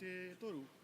手取る。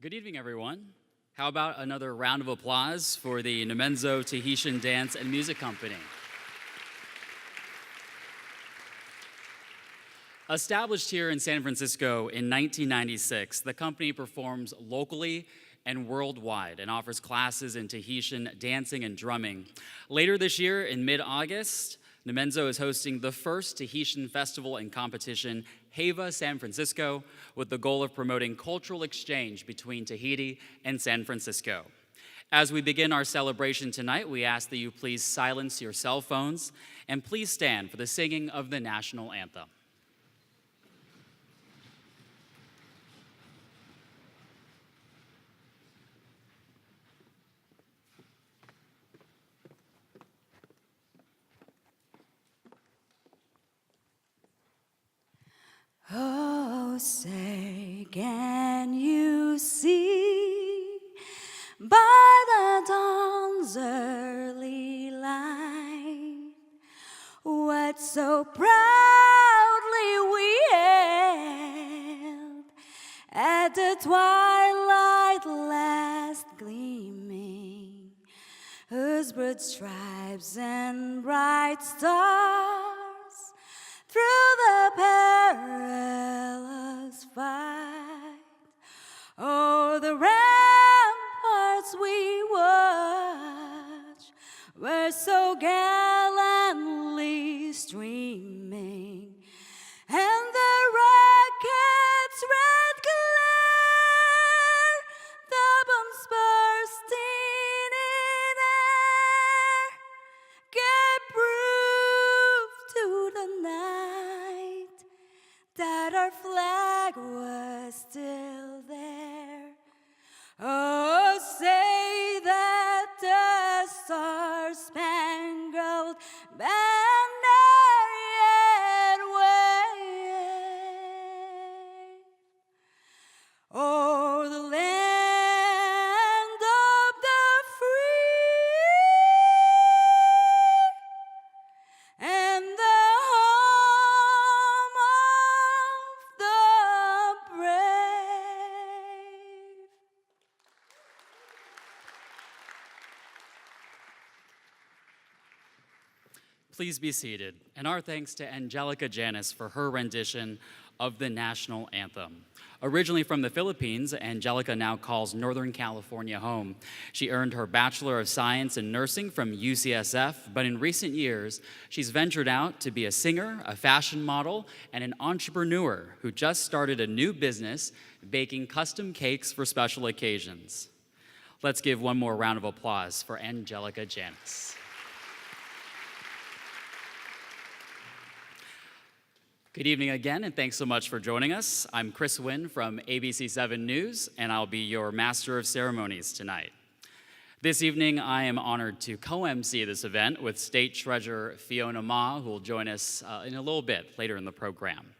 Good evening, everyone. How about another round of applause for the Nemenzo Tahitian Dance and Music Company? Established here in San Francisco in 1996, the company performs locally and worldwide and offers classes in Tahitian dancing and drumming. Later this year, in mid-August, Nemenzo is hosting the first Tahitian festival and competition, Heva San Francisco, with the goal of promoting cultural exchange between Tahiti and San Francisco. As we begin our celebration tonight, we ask that you please silence your cell phones and please stand for the singing of the national anthem. Oh, say, can you see by the dawn's early light what so proudly we hailed at the twilight last gleaming, whose broad stripes and bright stars through the perilous fight, oh, the ramparts we watch were so gallantly streaming, and the rockets' red glare, the bombs bursting in air, gave proof to the night that our flag was still there. Oh, say that the star-spangled banner yet wave. Oh, the land of the free and the home of the brave. Please be seated, and our thanks to Angelica Janis for her rendition of the national anthem. Originally from the Philippines, Angelica now calls Northern California home. She earned her Bachelor of Science in Nursing from UCSF, but in recent years, she's ventured out to be a singer, a fashion model, and an entrepreneur who just started a new business baking custom cakes for special occasions. Let's give one more round of applause for Angelica Janis. Good evening again, and thanks so much for joining us. I'm Chris Wynn from ABC7 News, and I'll be your Master of Ceremonies tonight. This evening, I am honored to co-MC this event with State Treasurer Fiona Ma, who will join us in a little bit later in the program.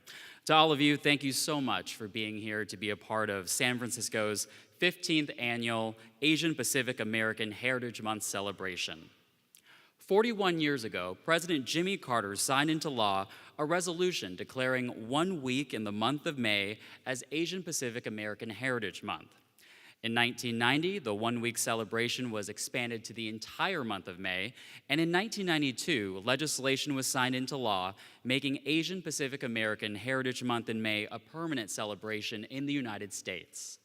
To all of you, thank you so much for being here to be a part of San Francisco's 15th annual Asian Pacific American Heritage Month celebration. 41 years ago, President Jimmy Carter signed into law a resolution declaring 1 week in the month of May as Asian Pacific American Heritage Month. In 1990, the 1 week celebration was expanded to the entire month of May, and in 1992, legislation was signed into law making Asian Pacific American Heritage Month in May a permanent celebration in the United States.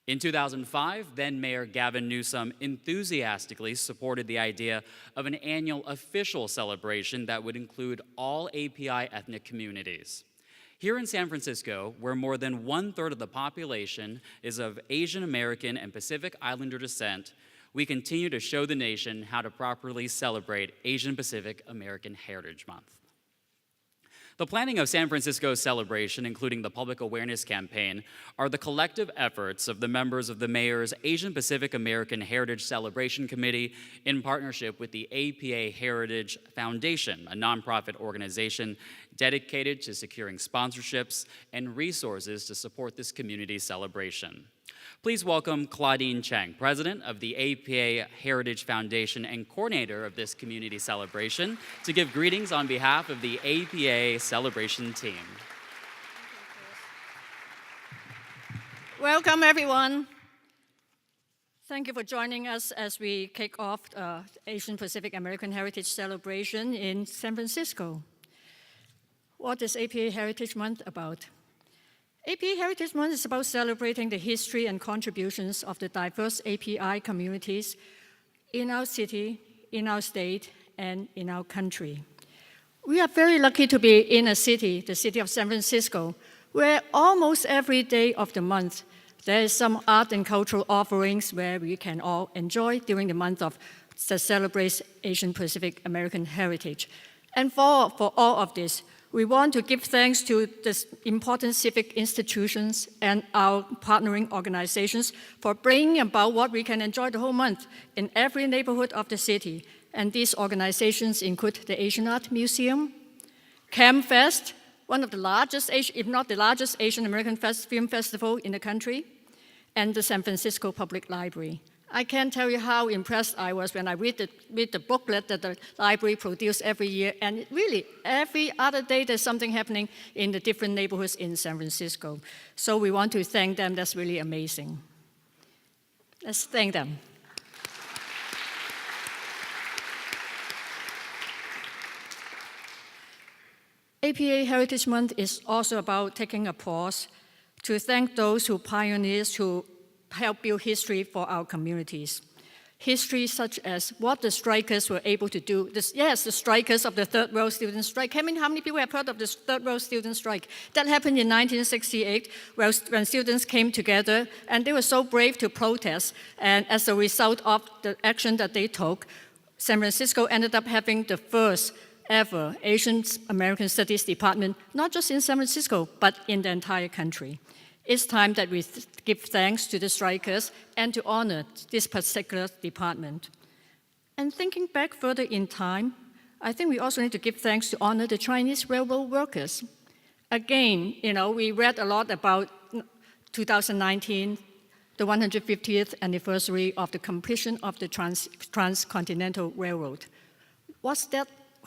In 2005, then Mayor Gavin Newsom enthusiastically supported the idea of an annual official celebration that would include all API ethnic communities. Here in San Francisco, where more than 1/3 of the population is of Asian American and Pacific Islander descent, we continue to show the nation how to properly celebrate Asian Pacific American Heritage Month. The planning of San Francisco's celebration, including the public awareness campaign, are the collective efforts of the members of the Mayor's Asian Pacific American Heritage Celebration Committee in partnership with the APA Heritage Foundation, a nonprofit organization dedicated to securing sponsorships and resources to support this community celebration. Please welcome Claudine Cheng, President of the APA Heritage Foundation and coordinator of this community celebration, to give greetings on behalf of the APA celebration team. Welcome, everyone. Thank you for joining us as we kick off Asian Pacific American Heritage Celebration in San Francisco. What is APA Heritage Month about? APA Heritage Month is about celebrating the history and contributions of the diverse API communities in our city, in our state, and in our country. We are very lucky to be in a city, the city of San Francisco, where almost every day of the month, there is some art and cultural offerings where we can all enjoy during the month that celebrates Asian Pacific American heritage. And for all of this, we want to give thanks to the important civic institutions and our partnering organizations for bringing about what we can enjoy the whole month in every neighborhood of the city. And these organizations include the Asian Art Museum, CamFest, one of the largest, if not the largest Asian American film festival in the country, and the San Francisco Public Library. I can't tell you how impressed I was when I read the booklet that the library produces every year, and really, every other day there's something happening in the different neighborhoods in San Francisco. So we want to thank them. That's really amazing. Let's thank them. APA Heritage Month is also about taking a pause to thank those who pioneers who help build history for our communities. History such as what the strikers were able to do. The strikers of the Third World Student Strike. How many people have heard of the Third World Student Strike? That happened in 1968 when students came together and they were so brave to protest. And as a result of the action that they took, San Francisco ended up having the first ever Asian American Studies department, not just in San Francisco, but in the entire country. It's time that we give thanks to the strikers and to honor this particular department. And thinking back further in time, I think we also need to give thanks to honor the Chinese railroad workers. Again, we read a lot about 2019, the 150th anniversary of the completion of the Transcontinental Railroad.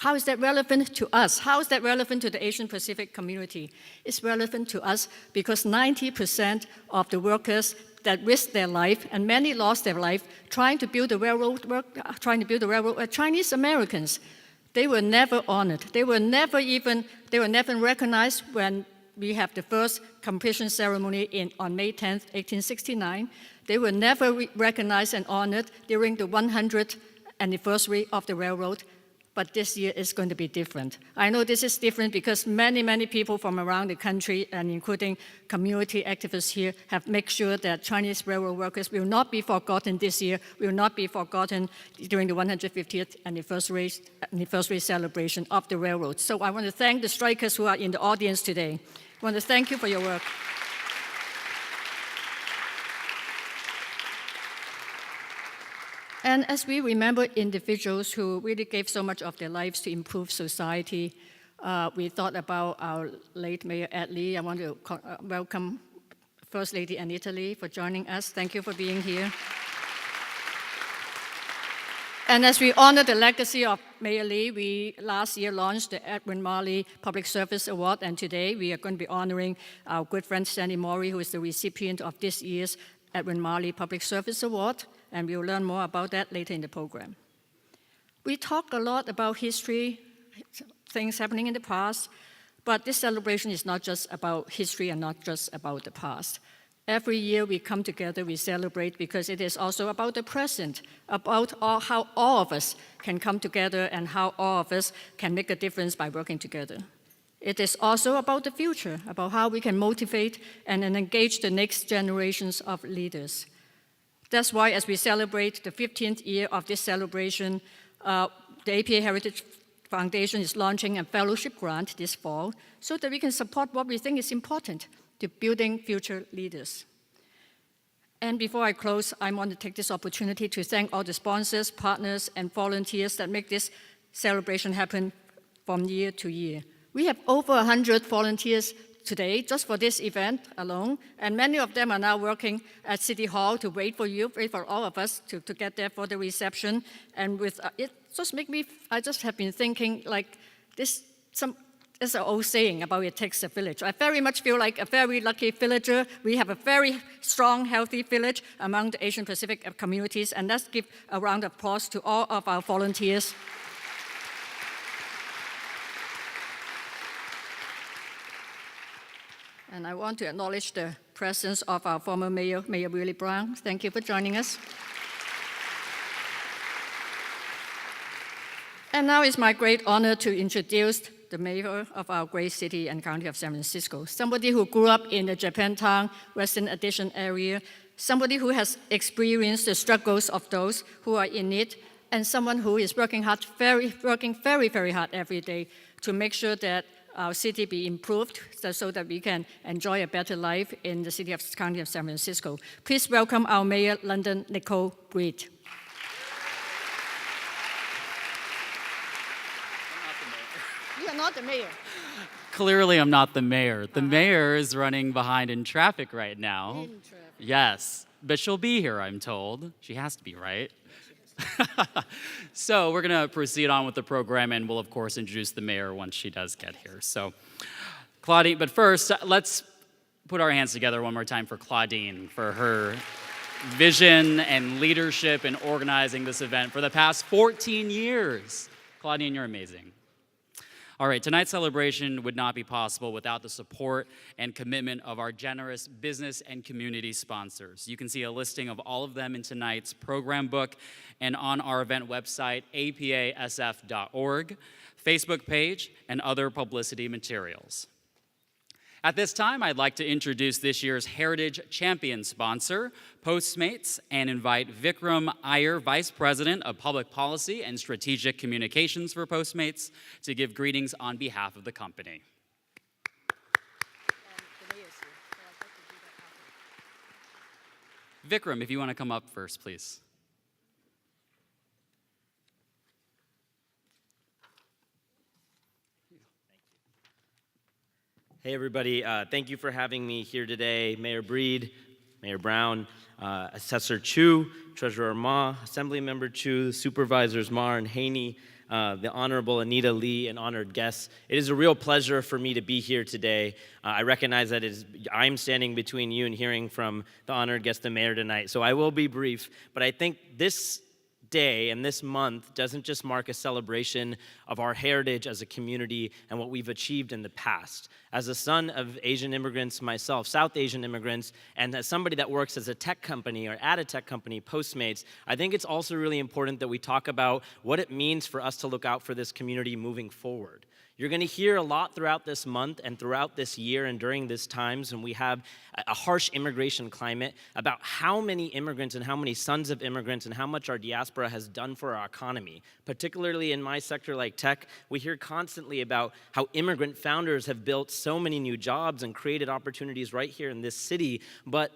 How is that relevant to us? How is that relevant to the Asian Pacific community? It's relevant to us because 90% of the workers that risked their life, and many lost their life, trying to build the railroad were Chinese Americans. They were never honored. They were never recognized when we have the first completion ceremony on May 10th, 1869. They were never recognized and honored during the 100th anniversary of the railroad. But this year is going to be different. I know this is different because many, many people from around the country, and including community activists here, have made sure that Chinese railroad workers will not be forgotten this year, will not be forgotten during the 150th anniversary celebration of the railroad. So I want to thank the strikers who are in the audience today. I want to thank you for your work. And as we remember individuals who really gave so much of their lives to improve society, we thought about our late Mayor Ed Lee. I want to welcome First Lady Anita Lee for joining us. Thank you for being here. And as we honor the legacy of Mayor Lee, we last year launched the Edwin Marley Public Service Award, and today we are going to be honoring our good friend Sandy Mori, who is the recipient of this year's Edwin Marley Public Service Award, and we'll learn more about that later in the program. We talk a lot about history, things happening in the past, but this celebration is not just about history and not just about the past. Every year we come together, we celebrate because it is also about the present, about how all of us can come together and how all of us can make a difference by working together. It is also about the future, about how we can motivate and engage the next generations of leaders. That's why as we celebrate the 15th year of this celebration, the APA Heritage Foundation is launching a fellowship grant this fall so that we can support what we think is important to building future leaders. And before I close, I want to take this opportunity to thank all the sponsors, partners, and volunteers that make this celebration happen from year to year. We have over 100 volunteers today, just for this event alone, and many of them are now working at City Hall to wait for all of us to get there for the reception. And it just I just have been thinking like this, there's an old saying about it takes a village. I very much feel like a very lucky villager. We have a very strong, healthy village among the Asian Pacific communities, and let's give a round of applause to all of our volunteers. And I want to acknowledge the presence of our former mayor, Mayor Willie Brown. Thank you for joining us. And now it's my great honor to introduce the mayor of our great city and county of San Francisco, somebody who grew up in the Japantown, Western Addition area, somebody who has experienced the struggles of those who are in it, and someone who is working very hard every day to make sure that our city be improved so that we can enjoy a better life in the city of county of San Francisco. Please welcome our Mayor, London Nicole Breed. You are not the mayor. Clearly, I'm not the mayor. The mayor is running behind in traffic right now. In traffic. Yes, but she'll be here, I'm told. She has to be, right? So we're going to proceed on with the program, and we'll, of course, introduce the mayor once she does get here. So, Claudine, but first, let's put our hands together one more time for Claudine, for her vision and leadership in organizing this event for the past 14 years. Claudine, you're amazing. All right, tonight's celebration would not be possible without the support and commitment of our generous business and community sponsors. You can see a listing of all of them in tonight's program book and on our event website, apasf.org, Facebook page, and other publicity materials. At this time, I'd like to introduce this year's Heritage Champion sponsor, Postmates, and invite Vikram Iyer, Vice President of Public Policy and Strategic Communications for Postmates, to give greetings on behalf of the company. Vikram, if you want to come up first, please. Hey everybody, thank you for having me here today. Mayor Breed, Mayor Brown, Assessor Chu, Treasurer Ma, Assemblymember Chu, Supervisors Mar and Haney, the Honorable Anita Lee, and honored guests. It is a real pleasure for me to be here today. I recognize that I'm standing between you and hearing from the honored guest, the mayor, tonight, so I will be brief, but I think this day and this month doesn't just mark a celebration of our heritage as a community and what we've achieved in the past. As a son of Asian immigrants myself, South Asian immigrants, and as somebody that works as a tech company or at a tech company, Postmates, I think it's also really important that we talk about what it means for us to look out for this community moving forward. You're going to hear a lot throughout this month and throughout this year and during this times when we have a harsh immigration climate about how many immigrants and how many sons of immigrants and how much our diaspora has done for our economy. Particularly in my sector like tech, we hear constantly about how immigrant founders have built so many new jobs and created opportunities right here in this city, but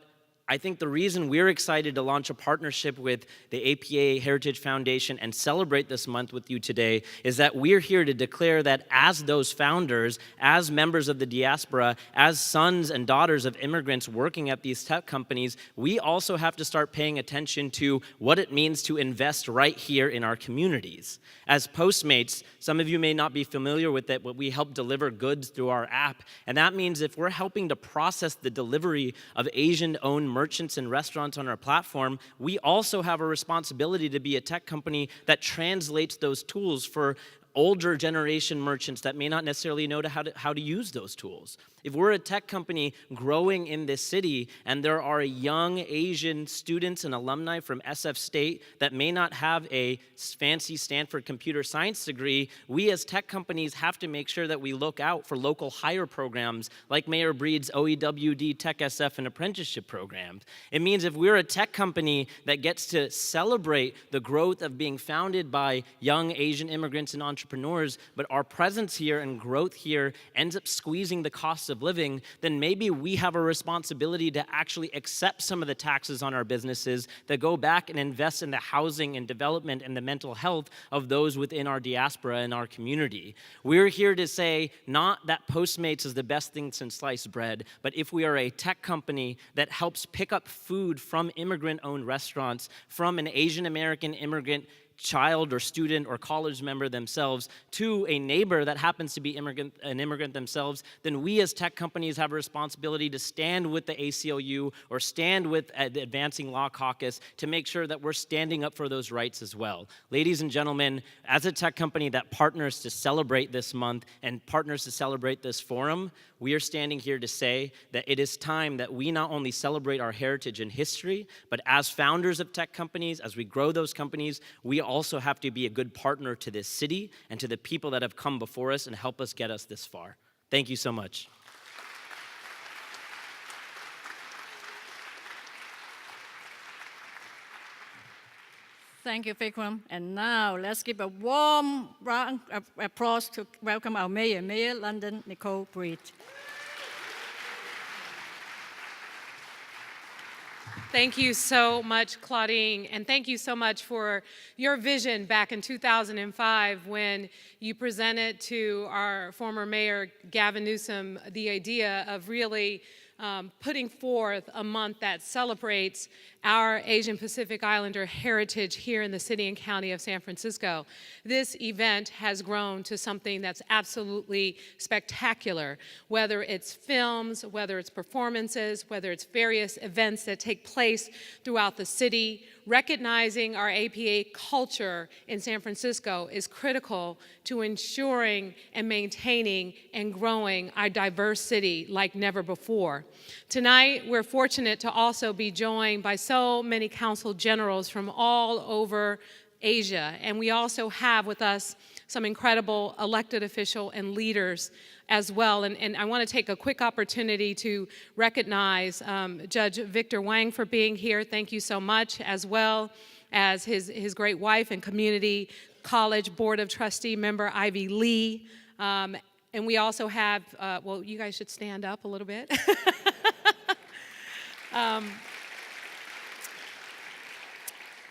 I think the reason we're excited to launch a partnership with the APA Heritage Foundation and celebrate this month with you today is that we're here to declare that as those founders, as members of the diaspora, as sons and daughters of immigrants working at these tech companies, we also have to start paying attention to what it means to invest right here in our communities. As Postmates, some of you may not be familiar with it, but we help deliver goods through our app, and that means if we're helping to process the delivery of Asian-owned merchants and restaurants on our platform, we also have a responsibility to be a tech company that translates those tools for older generation merchants that may not necessarily know how to use those tools. If we're a tech company growing in this city and there are young Asian students and alumni from SF State that may not have a fancy Stanford computer science degree, we as tech companies have to make sure that we look out for local hire programs like Mayor Breed's OEWD Tech SF and apprenticeship programs. It means if we're a tech company that gets to celebrate the growth of being founded by young Asian immigrants and entrepreneurs, but our presence here and growth here ends up squeezing the cost of living, then maybe we have a responsibility to actually accept some of the taxes on our businesses that go back and invest in the housing and development and the mental health of those within our diaspora and our community. We're here to say not that Postmates is the best thing since sliced bread, but if we are a tech company that helps pick up food from immigrant-owned restaurants, from an Asian American immigrant child or student or college member themselves to a neighbor that happens to be an immigrant themselves, then we as tech companies have a responsibility to stand with the ACLU or stand with the Advancing Law Caucus to make sure that we're standing up for those rights as well. Ladies and gentlemen, as a tech company that partners to celebrate this month and partners to celebrate this forum, we are standing here to say that it is time that we not only celebrate our heritage and history, but as founders of tech companies, as we grow those companies, we also have to be a good partner to this city and to the people that have come before us and help us get us this far. Thank you so much. Thank you, Vikram. And now let's give a warm round of applause to welcome our Mayor, Mayor London, Nicole Breed. Thank you so much, Claudine, and thank you so much for your vision back in 2005 when you presented to our former mayor, Gavin Newsom, the idea of really putting forth a month that celebrates our Asian Pacific Islander heritage here in the city and county of San Francisco. This event has grown to something that's absolutely spectacular, whether it's films, whether it's performances, whether it's various events that take place throughout the city. Recognizing our APA culture in San Francisco is critical to ensuring and maintaining and growing our diverse city like never before. Tonight, we're fortunate to also be joined by so many council generals from all over Asia, and we also have with us some incredible elected officials and leaders as well. And I want to take a quick opportunity to recognize Judge Victor Wang for being here. Thank you so much, as well as his great wife and community college board of trustee member Ivy Lee. And we also have, well, you guys should stand up a little bit.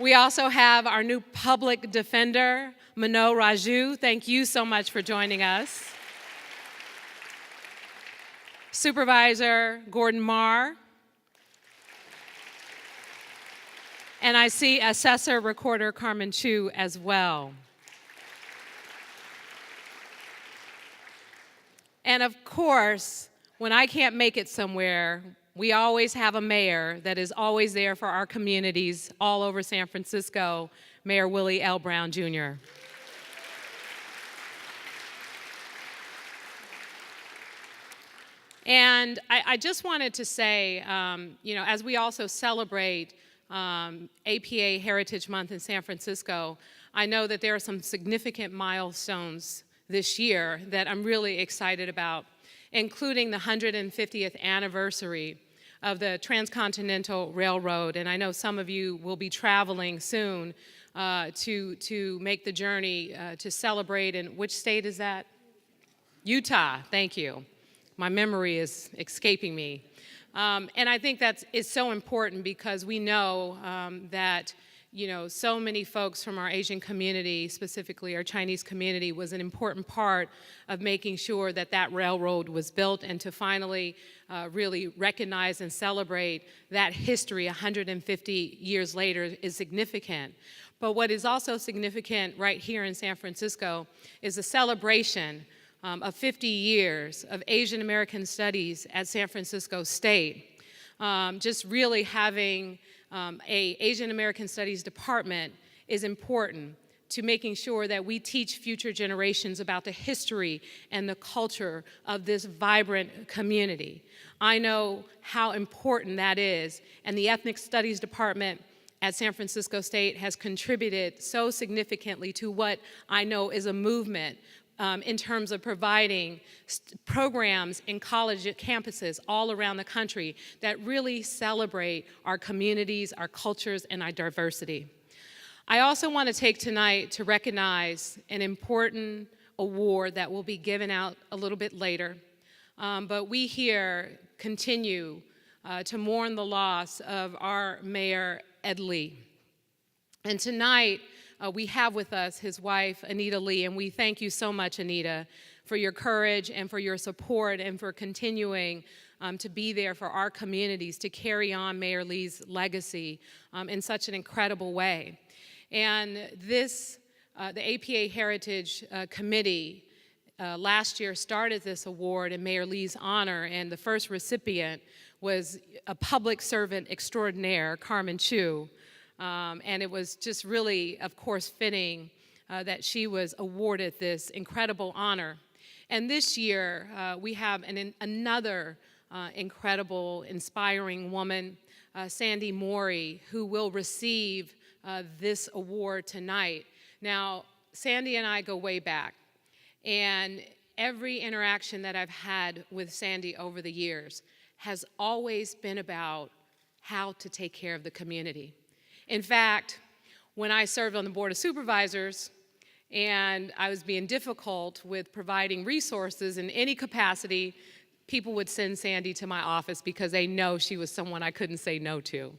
We also have our new public defender, Mano Raju. Thank you so much for joining us. Supervisor Gordon Marr. And I see Assessor Recorder Carmen Chu as well. And of course, when I can't make it somewhere, we always have a mayor that is always there for our communities all over San Francisco, Mayor Willie L. Brown, Jr. And I just wanted to say, as we also celebrate APA Heritage Month in San Francisco, I know that there are some significant milestones this year that I'm really excited about, including the 150th anniversary of the Transcontinental Railroad. And I know some of you will be traveling soon to make the journey to celebrate. And which state is that? Utah, thank you. My memory is escaping me. And I think that is so important because we know that so many folks from our Asian community, specifically our Chinese community, was an important part of making sure that that railroad was built, and to finally really recognize and celebrate that history 150 years later is significant. But what is also significant right here in San Francisco is the celebration of 50 years of Asian American studies at San Francisco State. Just really having a Asian American Studies department is important to making sure that we teach future generations about the history and the culture of this vibrant community. I know how important that is, and the Ethnic Studies department at San Francisco State has contributed so significantly to what I know is a movement in terms of providing programs in college campuses all around the country that really celebrate our communities, our cultures, and our diversity. I also want to take tonight to recognize an important award that will be given out a little bit later. But we here continue to mourn the loss of our Mayor, Ed Lee. And tonight, we have with us his wife, Anita Lee, and we thank you so much, Anita, for your courage and for your support and for continuing to be there for our communities to carry on Mayor Lee's legacy in such an incredible way. And this, the APA Heritage Committee last year started this award in Mayor Lee's honor, and the first recipient was a public servant extraordinaire, Carmen Chu. And it was just really, of course, fitting that she was awarded this incredible honor. And this year, we have another incredible, inspiring woman, Sandy Morey, who will receive this award tonight. Now, Sandy and I go way back, and every interaction that I've had with Sandy over the years has always been about how to take care of the community. In fact, when I served on the Board of Supervisors and I was being difficult with providing resources in any capacity, people would send Sandy to my office because they know she was someone I couldn't say no to.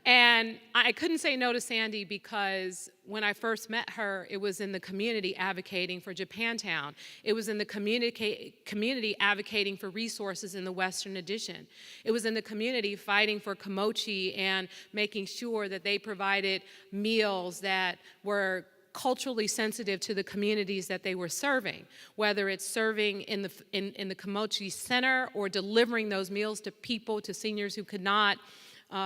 And I couldn't say no to Sandy because when I first met her, it was in the community advocating for Japantown. It was in the community advocating for resources in the Western Addition. It was in the community fighting for Komochi and making sure that they provided meals that were culturally sensitive to the communities that they were serving, whether it's serving in the Komochi Center or delivering those meals to people, to seniors who could not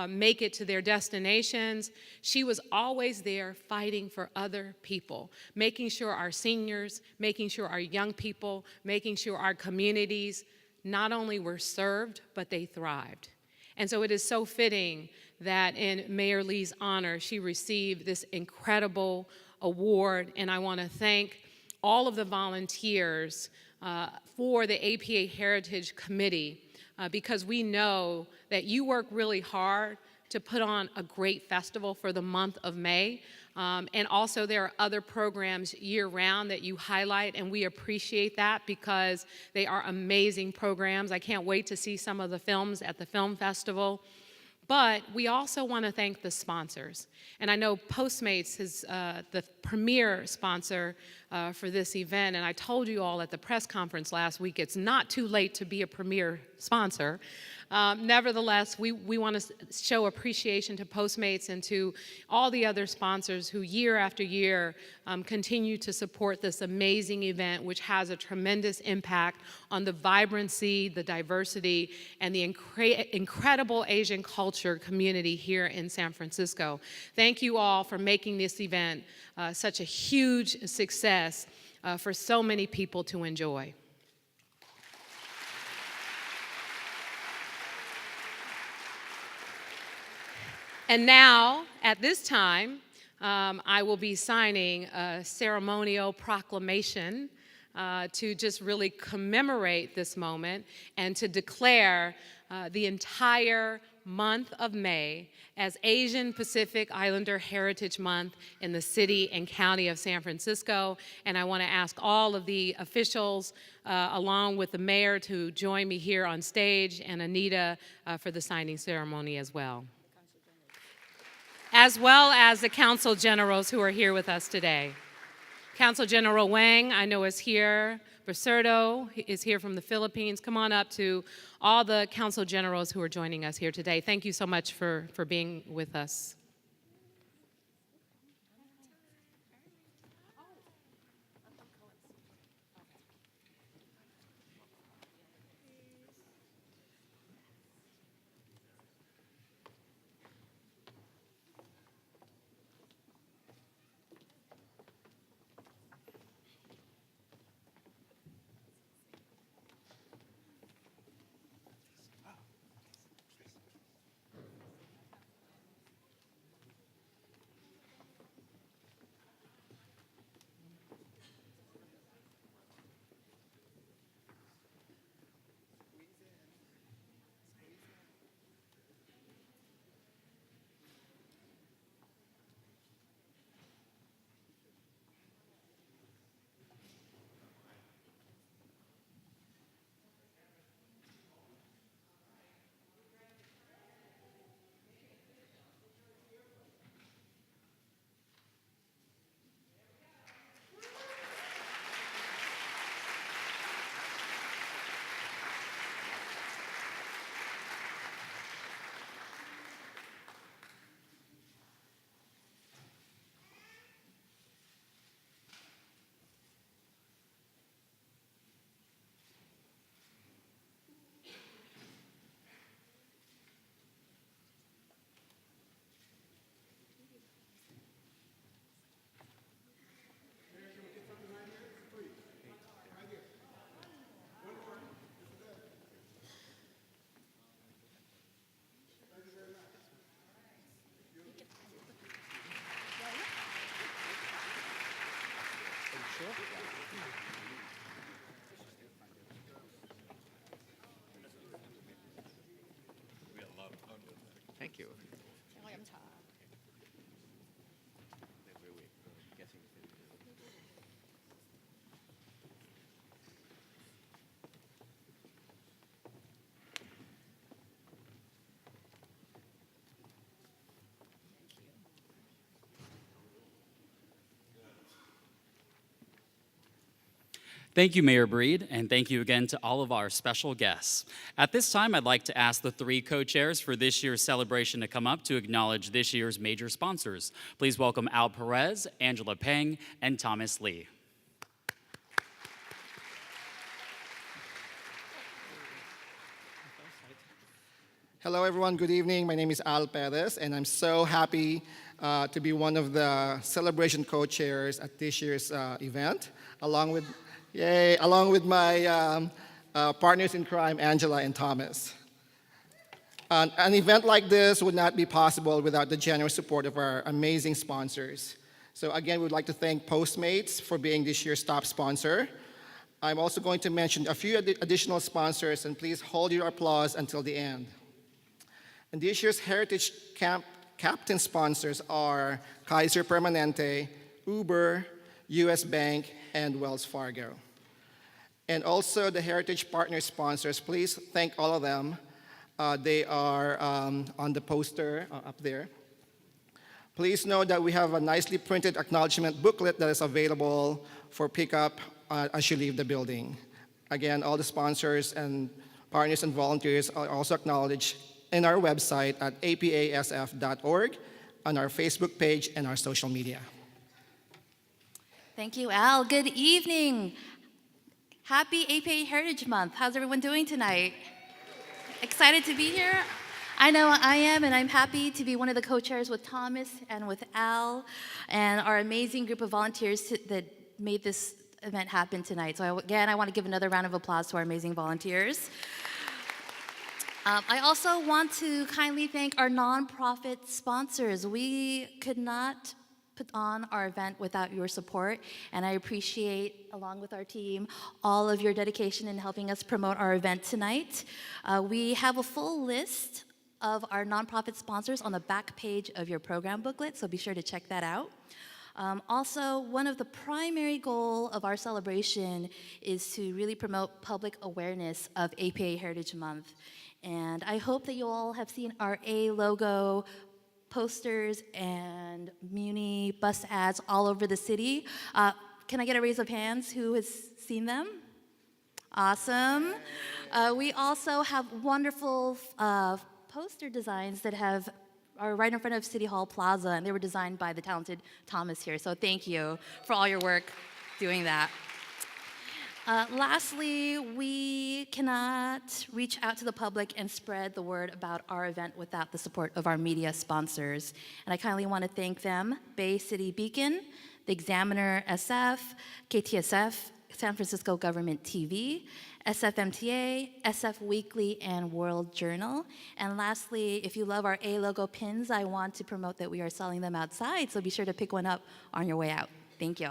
make it to their destinations. She was always there fighting for other people, making sure our seniors, making sure our young people, making sure our communities not only were served, but they thrived. And so it is so fitting that in Mayor Lee's honor, she received this incredible award, and I want to thank all of the volunteers for the APA Heritage Committee because we know that you work really hard to put on a great festival for the month of May. And also there are other programs year-round that you highlight, and we appreciate that because they are amazing programs. I can't wait to see some of the films at the film festival. But we also want to thank the sponsors. And I know Postmates is the premier sponsor for this event. And I told you all at the press conference last week, it's not too late to be a premier sponsor. Nevertheless, we want to show appreciation to Postmates and to all the other sponsors who year after year continue to support this amazing event, which has a tremendous impact on the vibrancy, the diversity, and the incredible Asian culture community here in San Francisco. Thank you all for making this event such a huge success for so many people to enjoy. And now, at this time, I will be signing a ceremonial proclamation to just really commemorate this moment and to declare the entire month of May as Asian Pacific Islander Heritage Month in the city and county of San Francisco. And I want to ask all of the officials, along with the mayor, to join me here on stage, and Anita for the signing ceremony as well. As well as the council generals who are here with us today. Council General Wang, I know, is here. Bercerdo is here from the Philippines. Come on up to all the council generals who are joining us here today. Thank you so much for being with us. Thank you, Mayor Breed, and thank you again to all of our special guests. At this time, I'd like to ask the three co-chairs for this year's celebration to come up to acknowledge this year's major sponsors. Please welcome Al Perez, Angela Peng, and Thomas Lee. Hello, everyone. Good evening. My name is Al Perez, and I'm so happy to be one of the celebration co-chairs at this year's event, along with my partners in crime, Angela and Thomas. An event like this would not be possible without the generous support of our amazing sponsors. So again, we'd like to thank Postmates for being this year's top sponsor. I'm also going to mention a few additional sponsors, and please hold your applause until the end. And this year's Heritage Captain sponsors are Kaiser Permanente, Uber, US Bank, and Wells Fargo. And also the Heritage Partner sponsors, please thank all of them. They are on the poster up there. Please know that we have a nicely printed acknowledgement booklet that is available for pickup as you leave the building. Again, all the sponsors and partners and volunteers are also acknowledged in our website at apasf.org, on our Facebook page, and our social media. Thank you, Al. Good evening. Happy APA Heritage Month. How's everyone doing tonight? Excited to be here? I know I am, and I'm happy to be one of the co-chairs with Thomas and with Al and our amazing group of volunteers that made this event happen tonight. So again, I want to give another round of applause to our amazing volunteers. I also want to kindly thank our nonprofit sponsors. We could not put on our event without your support, and I appreciate, along with our team, all of your dedication in helping us promote our event tonight. We have a full list of our nonprofit sponsors on the back page of your program booklet, so be sure to check that out. Also, one of the primary goals of our celebration is to really promote public awareness of APA Heritage Month. And I hope that you all have seen our A logo posters and Muni bus ads all over the city. Can I get a raise of hands who has seen them? Awesome. We also have wonderful poster designs that are right in front of City Hall Plaza, and they were designed by the talented Thomas here. So thank you for all your work doing that. Lastly, we cannot reach out to the public and spread the word about our event without the support of our media sponsors. And I kindly want to thank them: Bay City Beacon, the Examiner SF, KTSF, San Francisco Government TV, SFMTA, SF Weekly, and World Journal. And lastly, if you love our A logo pins, I want to promote that we are selling them outside, so be sure to pick one up on your way out. Thank you.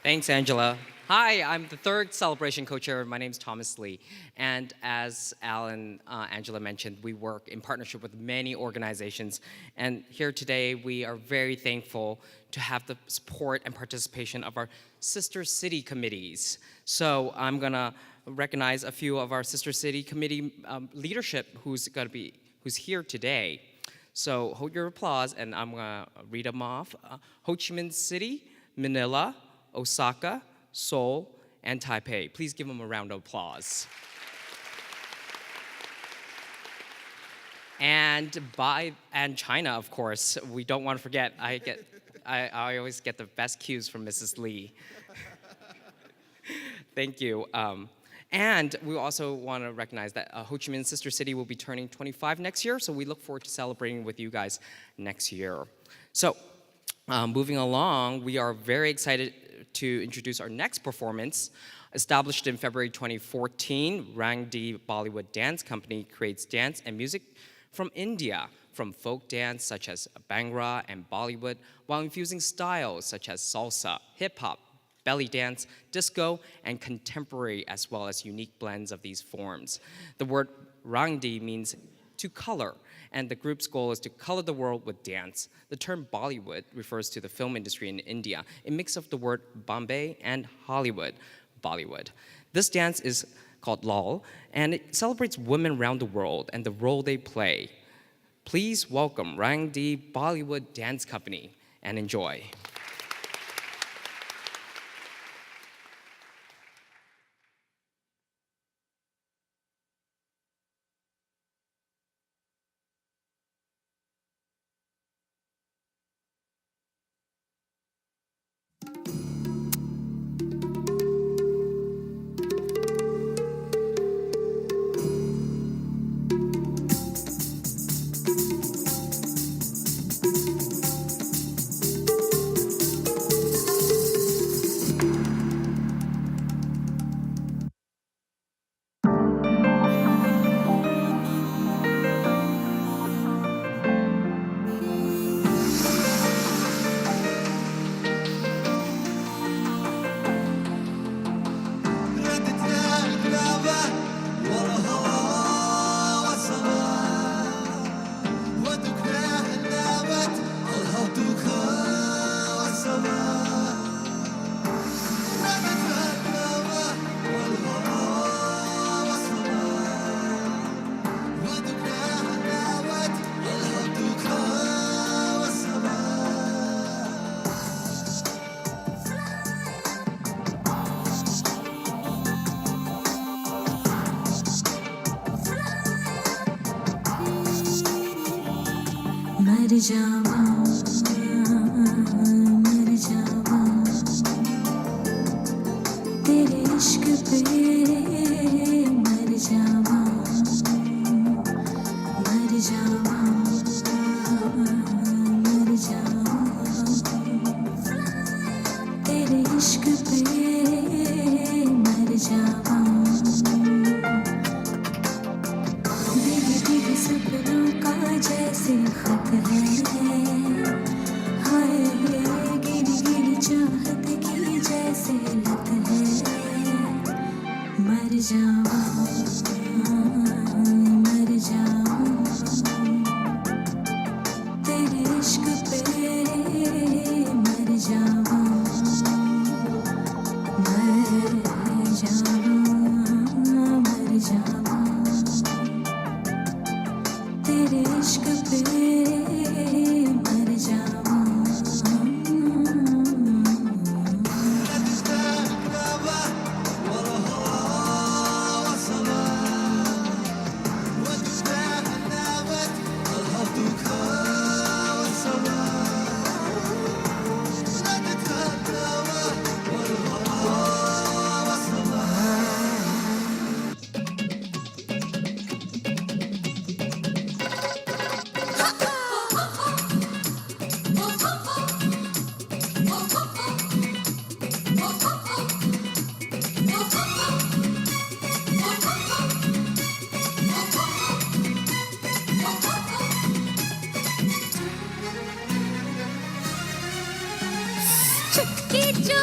Thanks, Angela. Hi, I'm the third celebration co-chair. My name is Thomas Lee. And as Al and Angela mentioned, we work in partnership with many organizations. And here today, we are very thankful to have the support and participation of our sister city committees. So I'm gonna recognize a few of our sister city committee leadership who's here today. So hold your applause, and I'm gonna read them off. Ho Chi Minh City, Manila, Osaka, Seoul, and Taipei. Please give them a round of applause. And China, of course. We don't want to forget. I always get the best cues from Mrs. Lee. Thank you. And we also want to recognize that Ho Chi Minh Sister City will be turning 25 next year, so we look forward to celebrating with you guys next year. So, moving along, we are very excited to introduce our next performance. Established in February 2014, Rangdi Bollywood Dance Company creates dance and music from India, from folk dance such as Bhangra and Bollywood, while infusing styles such as salsa, hip-hop, belly dance, disco, and contemporary, as well as unique blends of these forms. The word Rangdi means to color, and the group's goal is to color the world with dance. The term Bollywood refers to the film industry in India, a mix of the word Bombay and Hollywood, Bollywood. This dance is called Lal, and it celebrates women around the world and the role they play. Please welcome Rangdi Bollywood Dance Company and enjoy. जावा मर जावा तेरे इश्क पे मर जावा मर जावा मर जावा तेरे इश्क पे मर जावा भीगे सपनों का जैसे खत है हाय गिरी गिरी चाहत की जैसे लत है मर जावा मर जावा तेरे इश्क पे मर जावा मर जावा मर जावा तेरे इश्क पे मर जावा चुटकी जो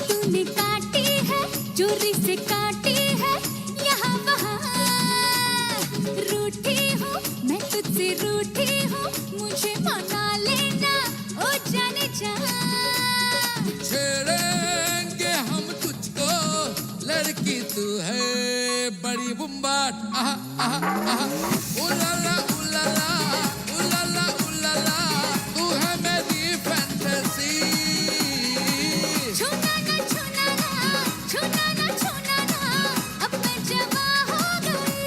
तूने काटी है चोरी से काटी है यहाँ वहाँ रूठी हूँ मैं तुझसे रूठी हूँ मुझे मना लेना ओ जाने जा छेड़ेंगे हम तुझको लड़की तू है बड़ी बुम्बाट आहा आहा आहा उलाला उलाला उलाला उलाला तू है मेरी फैंटेसी छूना ना छूना ना छूना ना छूना ना अब मैं जवा हो गई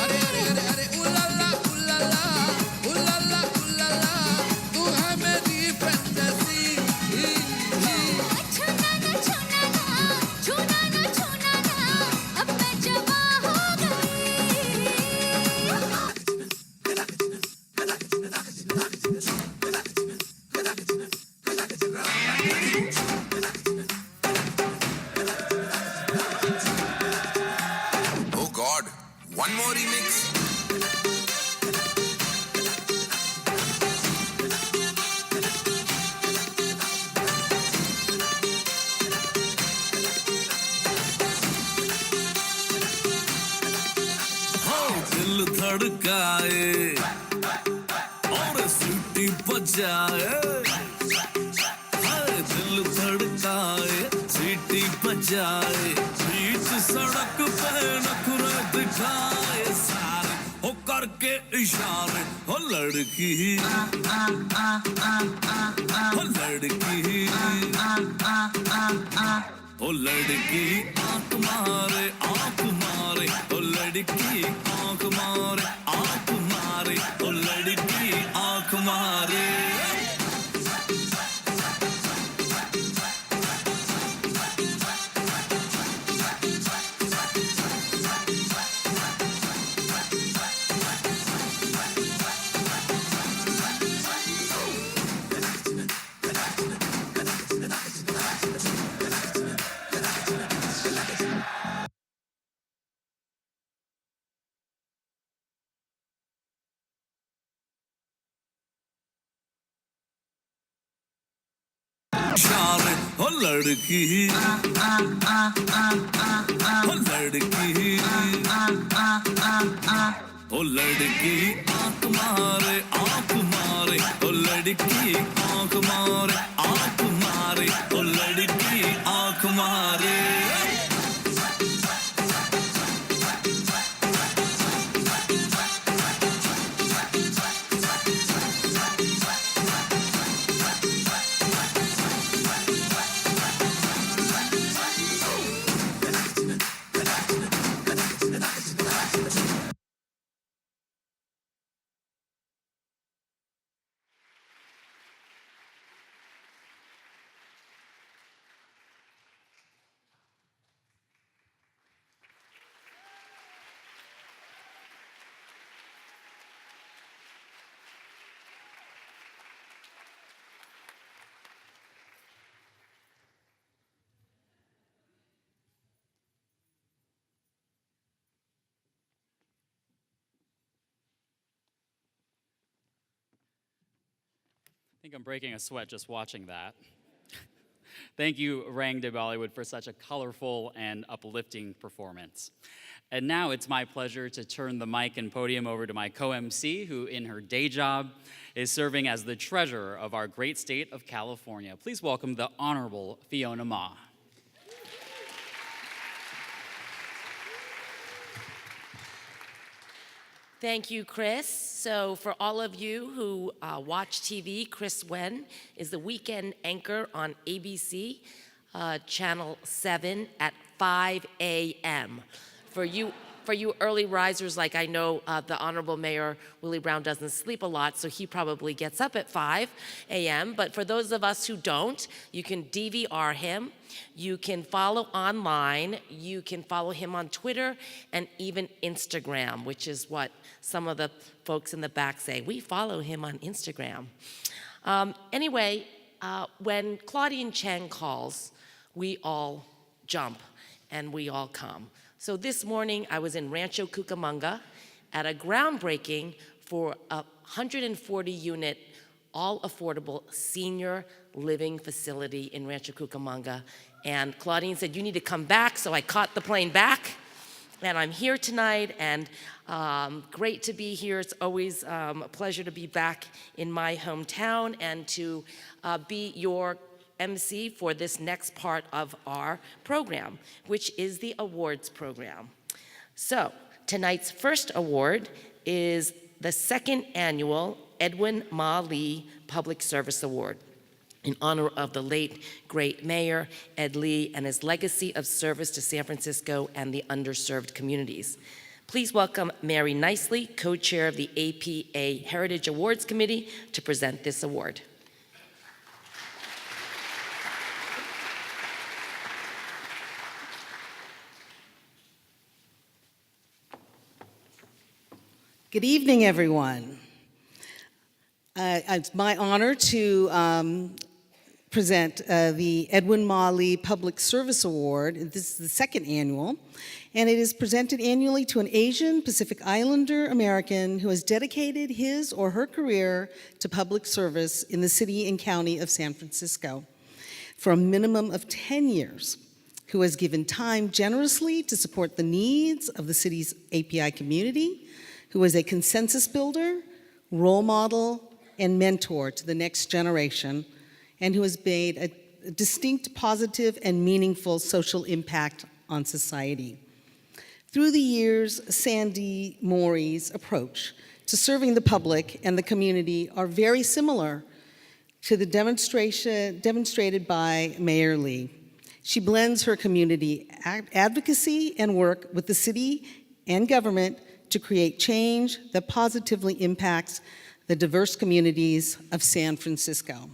अरे अरे अरे अरे उलाला उलाला उलाला उलाला तू है मेरी फैंटेसी छूना ना छूना ना छूना ना छूना ना अब मैं जवा हो गई Oh God, one more remix. दिल धड़काए और सीटी बजाए दिल धड़काए सीटी बजाए बीच सड़क पे नखरे दिखाए सारे हो करके इशारे हो लड़की हो लड़की ओ लड़की आंख मारे ओ लड़की आंख मारे ओ लड़की आंख मारे इशारे हो लड़की हो लड़की ओ लड़की आंख मारे ओ लड़की आंख मारे ओ लड़की आंख मारे think I'm breaking a sweat just watching that. Thank you, Rang de Bollywood, for such a colorful and uplifting performance. And now it's my pleasure to turn the mic and podium over to my co-MC, who in her day job is serving as the treasurer of our great state of California. Please welcome the Honorable Fiona Ma. Thank you, Chris. So for all of you who watch TV, Chris Wen is the weekend anchor on ABC, Channel 7 at 5 a.m. For you early risers, like I know the Honorable Mayor Willie Brown doesn't sleep a lot, so he probably gets up at 5 a.m. But for those of us who don't, you can DVR him. You can follow online. You can follow him on Twitter and even Instagram, which is what some of the folks in the back say. We follow him on Instagram. Anyway, when Claudine Cheng calls, we all jump and we all come. So this morning, I was in Rancho Cucamonga at a groundbreaking for a 140-unit, all-affordable senior living facility in Rancho Cucamonga. And Claudine said, you need to come back, so I caught the plane back. And I'm here tonight, and great to be here. It's always a pleasure to be back in my hometown and to be your MC for this next part of our program, which is the awards program. So tonight's first award is the second annual Edwin Ma Lee Public Service Award in honor of the late, great Mayor Ed Lee and his legacy of service to San Francisco and the underserved communities. Please welcome Mary Nicely, co-chair of the APA Heritage Awards Committee, to present this award. Good evening, everyone. It's my honor to present the Edwin Ma Lee Public Service Award. This is the second annual, and it is presented annually to an Asian Pacific Islander American who has dedicated his or her career to public service in the city and county of San Francisco for a minimum of 10 years, who has given time generously to support the needs of the city's API community, who is a consensus builder, role model, and mentor to the next generation, and who has made a distinct, positive, and meaningful social impact on society. Through the years, Sandy Mori's approach to serving the public and the community are very similar to the demonstrated by Mayor Lee. She blends her community advocacy and work with the city and government to create change that positively impacts the diverse communities of San Francisco.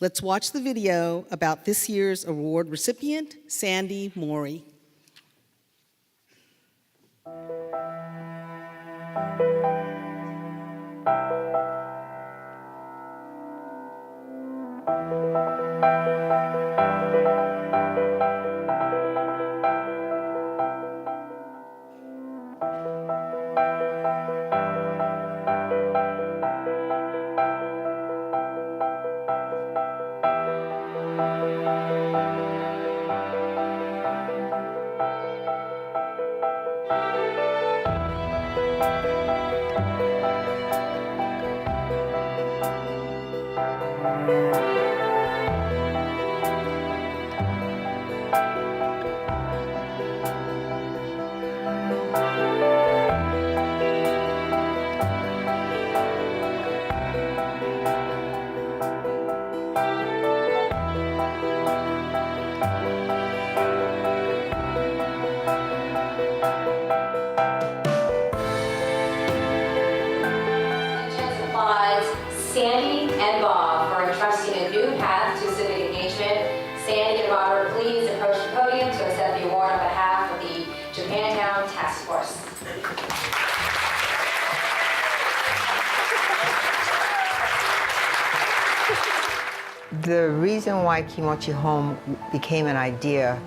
Let's watch the video about this year's award recipient, Sandy Mori. Sandy and Bob for entrusting a new path to civic engagement. Sandy and Robert, please approach the podium to accept the award on behalf of the Japantown Task Force. The reason why Kimochi Home became an idea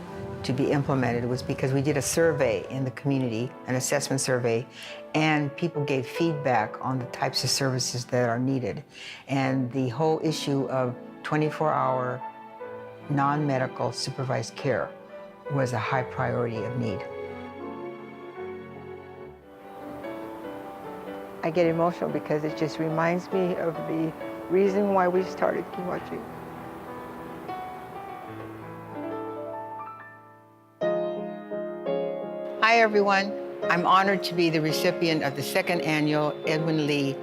to be implemented was because we did a survey in the community, an assessment survey, and people gave feedback on the types of services that are needed. And the whole issue of 24-hour non-medical supervised care was a high priority of need. I get emotional because it just reminds me of the reason why we started Kiwachi. Hi, everyone. I'm honored to be the recipient of the second annual Edwin Lee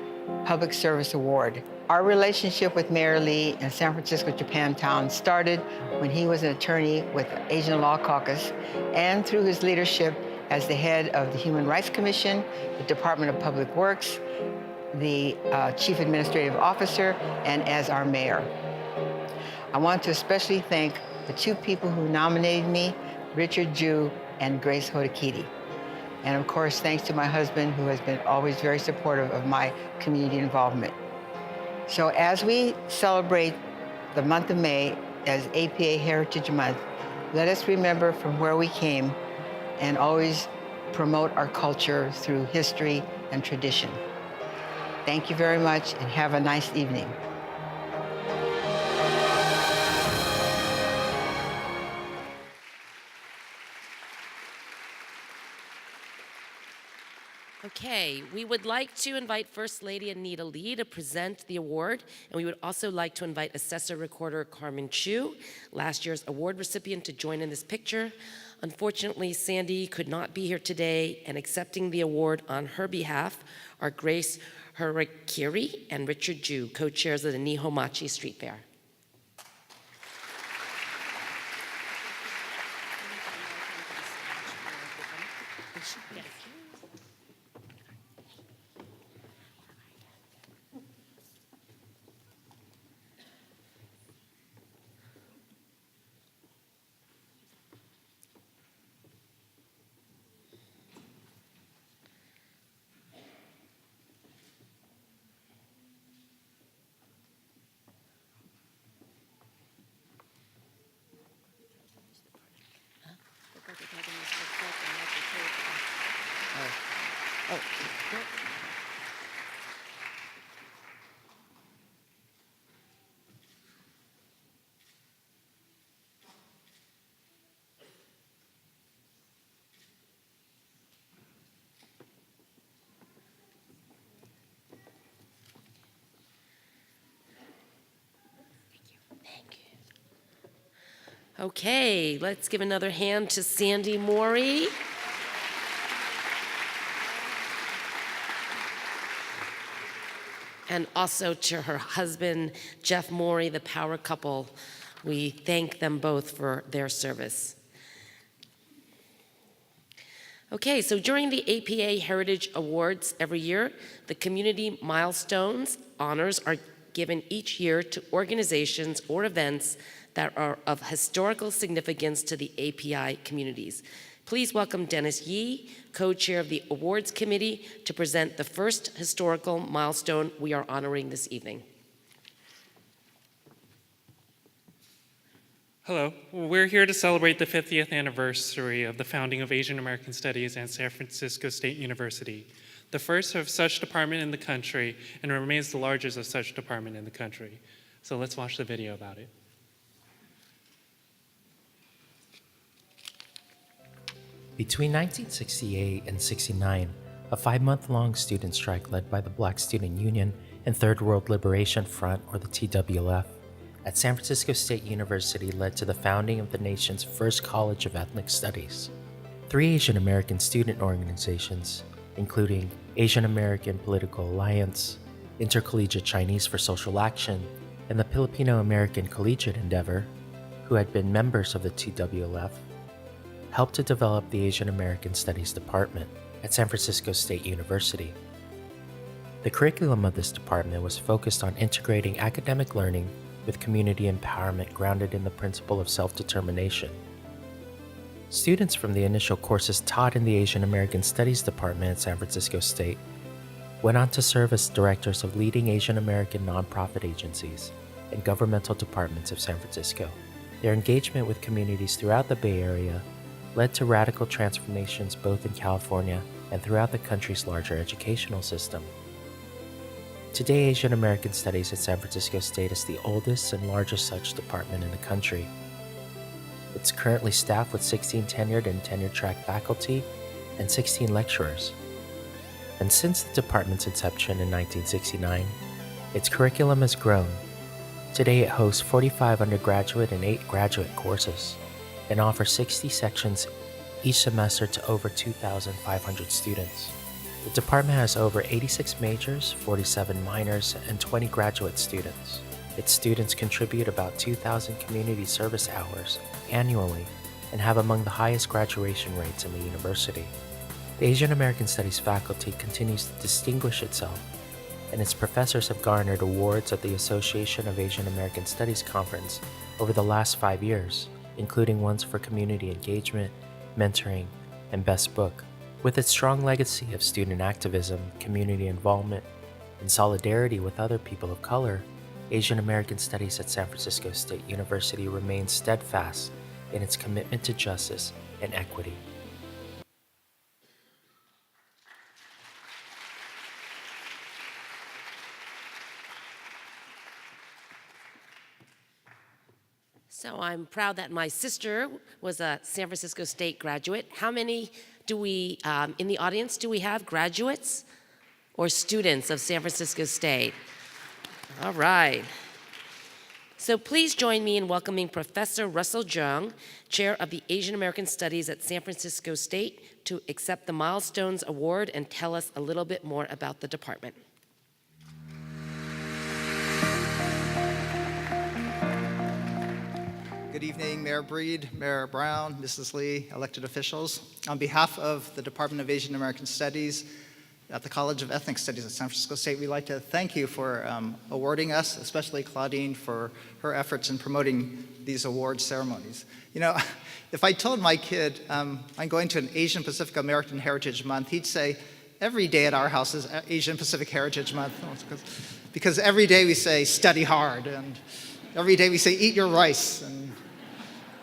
Public Service Award. Our relationship with Mayor Lee in San Francisco, Japantown started when he was an attorney with the Asian Law Caucus, and through his leadership as the head of the Human Rights Commission, the Department of Public Works, the Chief Administrative Officer, and as our mayor. I want to especially thank the two people who nominated me, Richard Ju and Grace Hodakiti. And of course, thanks to my husband, who has been always very supportive of my community involvement. So as we celebrate the month of May as APA Heritage Month, let us remember from where we came and always promote our culture through history and tradition. Thank you very much and have a nice evening. Okay, we would like to invite First Lady Anita Lee to present the award, and we would also like to invite Assessor Recorder Carmen Chu, last year's award recipient, to join in this picture. Unfortunately, Sandy could not be here today, and accepting the award on her behalf are Grace Harakiri and Richard Ju, co-chairs of the Nihomachi Street Fair. Okay, let's give another hand to Sandy Morey. And also to her husband, Jeff Morey, the power couple. We thank them both for their service. Okay, so during the APA Heritage Awards every year, the community milestones honors are given each year to organizations or events that are of historical significance to the API communities. Please welcome Dennis Yee, co-chair of the awards committee, to present the first historical milestone we are honoring this evening. Hello, we're here to celebrate the 50th anniversary of the founding of Asian American Studies at San Francisco State University, the first of such department in the country and remains the largest of such department in the country. So let's watch the video about it. Between 1968 and 69, a 5-month-long student strike led by the Black Student Union and Third World Liberation Front, or the TWLF, at San Francisco State University led to the founding of the nation's first College of Ethnic Studies. 3 Asian American student organizations, including Asian American Political Alliance, Intercollegiate Chinese for Social Action, and the Filipino American Collegiate Endeavor, who had been members of the TWLF, helped to develop the Asian American Studies Department at San Francisco State University. The curriculum of this department was focused on integrating academic learning with community empowerment grounded in the principle of self-determination. Students from the initial courses taught in the Asian American Studies Department at San Francisco State went on to serve as directors of leading Asian American nonprofit agencies and governmental departments of San Francisco. Their engagement with communities throughout the Bay Area led to radical transformations both in California and throughout the country's larger educational system. Today, Asian American Studies at San Francisco State is the oldest and largest such department in the country. It's currently staffed with 16 tenured and tenure-track faculty and 16 lecturers. And since the department's inception in 1969, its curriculum has grown. Today it hosts 45 undergraduate and 8 graduate courses and offers 60 sections each semester to over 2,500 students. The department has over 86 majors, 47 minors, and 20 graduate students. Its students contribute about 2,000 community service hours annually and have among the highest graduation rates in the university. The Asian American Studies faculty continues to distinguish itself, and its professors have garnered awards at the Association of Asian American Studies Conference over the last 5 years, including ones for community engagement, mentoring, and best book. With its strong legacy of student activism, community involvement, and solidarity with other people of color, Asian American Studies at San Francisco State University remains steadfast in its commitment to justice and equity. So I'm proud that my sister was a San Francisco State graduate. How many do we, in the audience, do we have graduates or students of San Francisco State? All right. So please join me in welcoming Professor Russell Jung, Chair of the Asian American Studies at San Francisco State, to accept the Milestones Award and tell us a little bit more about the department. Good evening, Mayor Breed, Mayor Brown, Mrs. Lee, elected officials. On behalf of the Department of Asian American Studies at the College of Ethnic Studies at San Francisco State, we'd like to thank you for awarding us, especially Claudine for her efforts in promoting these award ceremonies. You know, if I told my kid I'm going to an Asian Pacific American Heritage Month, he'd say, every day at our house is Asian Pacific Heritage Month, because every day we say, study hard, and every day we say, eat your rice, and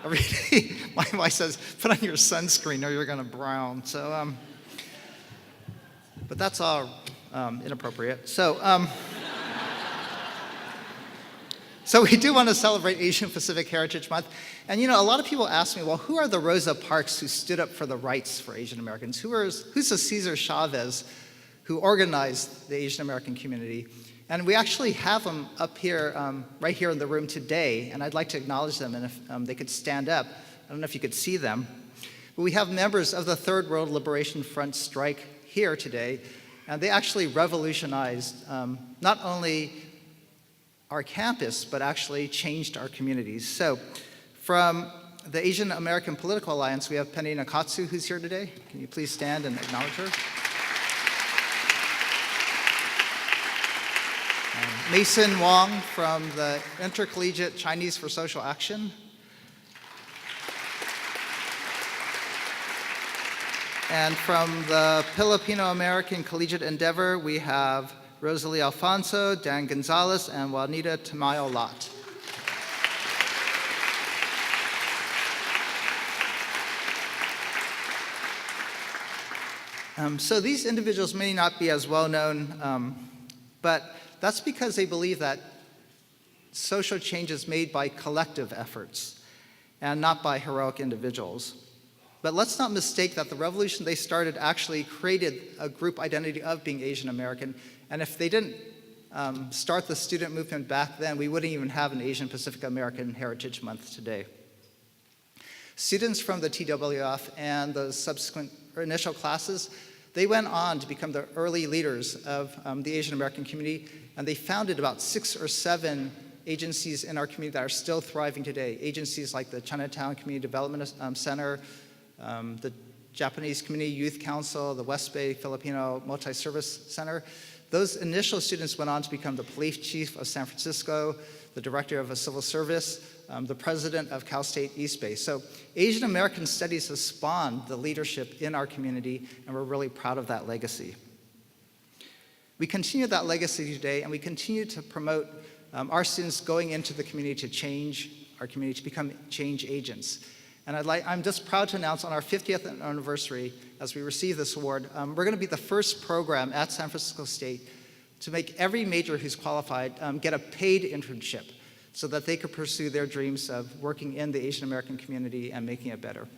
every day my wife says, put on your sunscreen or you're going to brown. So, but that's all inappropriate. So, so we do want to celebrate Asian Pacific Heritage Month. And you know, a lot of people ask me, well, who are the Rosa Parks who stood up for the rights for Asian Americans? Who's the Cesar Chavez who organized the Asian American community? And we actually have them up here, right here in the room today, and I'd like to acknowledge them, and if they could stand up. I don't know if you could see them. But we have members of the Third World Liberation Front strike here today, and they actually revolutionized not only our campus, but actually changed our communities. So from the Asian American Political Alliance, we have Penny Nakatsu, who's here today. Can you please stand and acknowledge her? Mason Wong from the Intercollegiate Chinese for Social Action. And from the Filipino American Collegiate Endeavor, we have Rosalie Alfonso, Dan Gonzalez, and Juanita Tamayo Lot. So these individuals may not be as well known, but that's because they believe that social change is made by collective efforts and not by heroic individuals. But let's not mistake that the revolution they started actually created a group identity of being Asian American. And if they didn't start the student movement back then, we wouldn't even have an Asian Pacific American Heritage Month today. Students from the TWF and the subsequent initial classes, they went on to become the early leaders of the Asian American community, and they founded about 6 or 7 agencies in our community that are still thriving today. Agencies like the Chinatown Community Development Center, the Japanese Community Youth Council, the West Bay Filipino Multi-Service Center. Those initial students went on to become the police chief of San Francisco, the director of a civil service, the president of Cal State East Bay. So Asian American Studies has spawned the leadership in our community, and we're really proud of that legacy. We continue that legacy today, and we continue to promote our students going into the community to change our community to become change agents. And I'm just proud to announce on our 50th anniversary, as we receive this award, we're going to be the first program at San Francisco State to make every major who's qualified get a paid internship so that they could pursue their dreams of working in the Asian American community and making it better.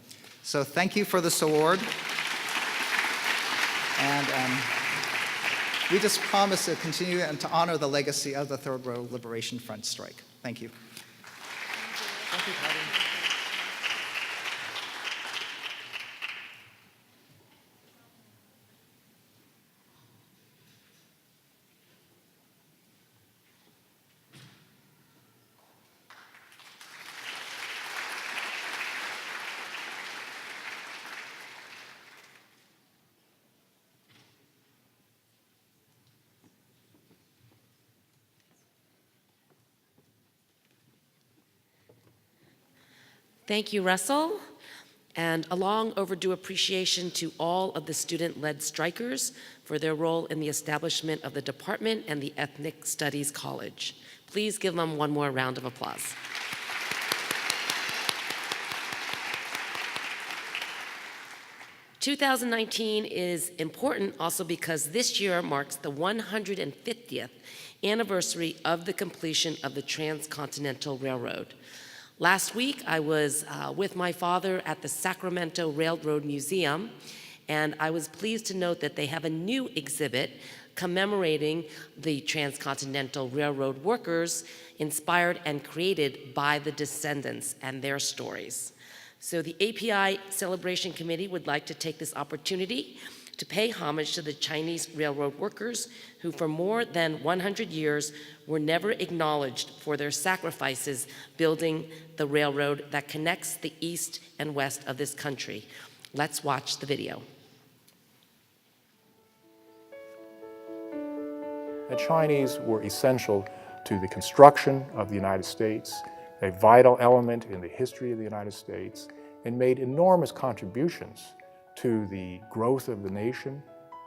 So thank you for this award. And we just promise to continue and to honor the legacy of the Third World Liberation Front strike. Thank you. Thank you, Patty. Thank you, Russell. And a long overdue appreciation to all of the student-led strikers for their role in the establishment of the department and the Ethnic Studies College. Please give them one more round of applause. "2019 is important also because this year marks the 150th anniversary of the completion of the Transcontinental Railroad. Last week, I was with my father at the Sacramento Railroad Museum, and I was pleased to note that they have a new exhibit commemorating the Transcontinental Railroad workers inspired and created by the descendants and their stories. So the API Celebration Committee would like to take this opportunity to pay homage to the Chinese railroad workers who for more than 100 years were never acknowledged for their sacrifices building the railroad that connects the east and west of this country. Let's watch the video. The Chinese were essential to the construction of the United States, a vital element in the history of the United States, and made enormous contributions to the growth of the nation,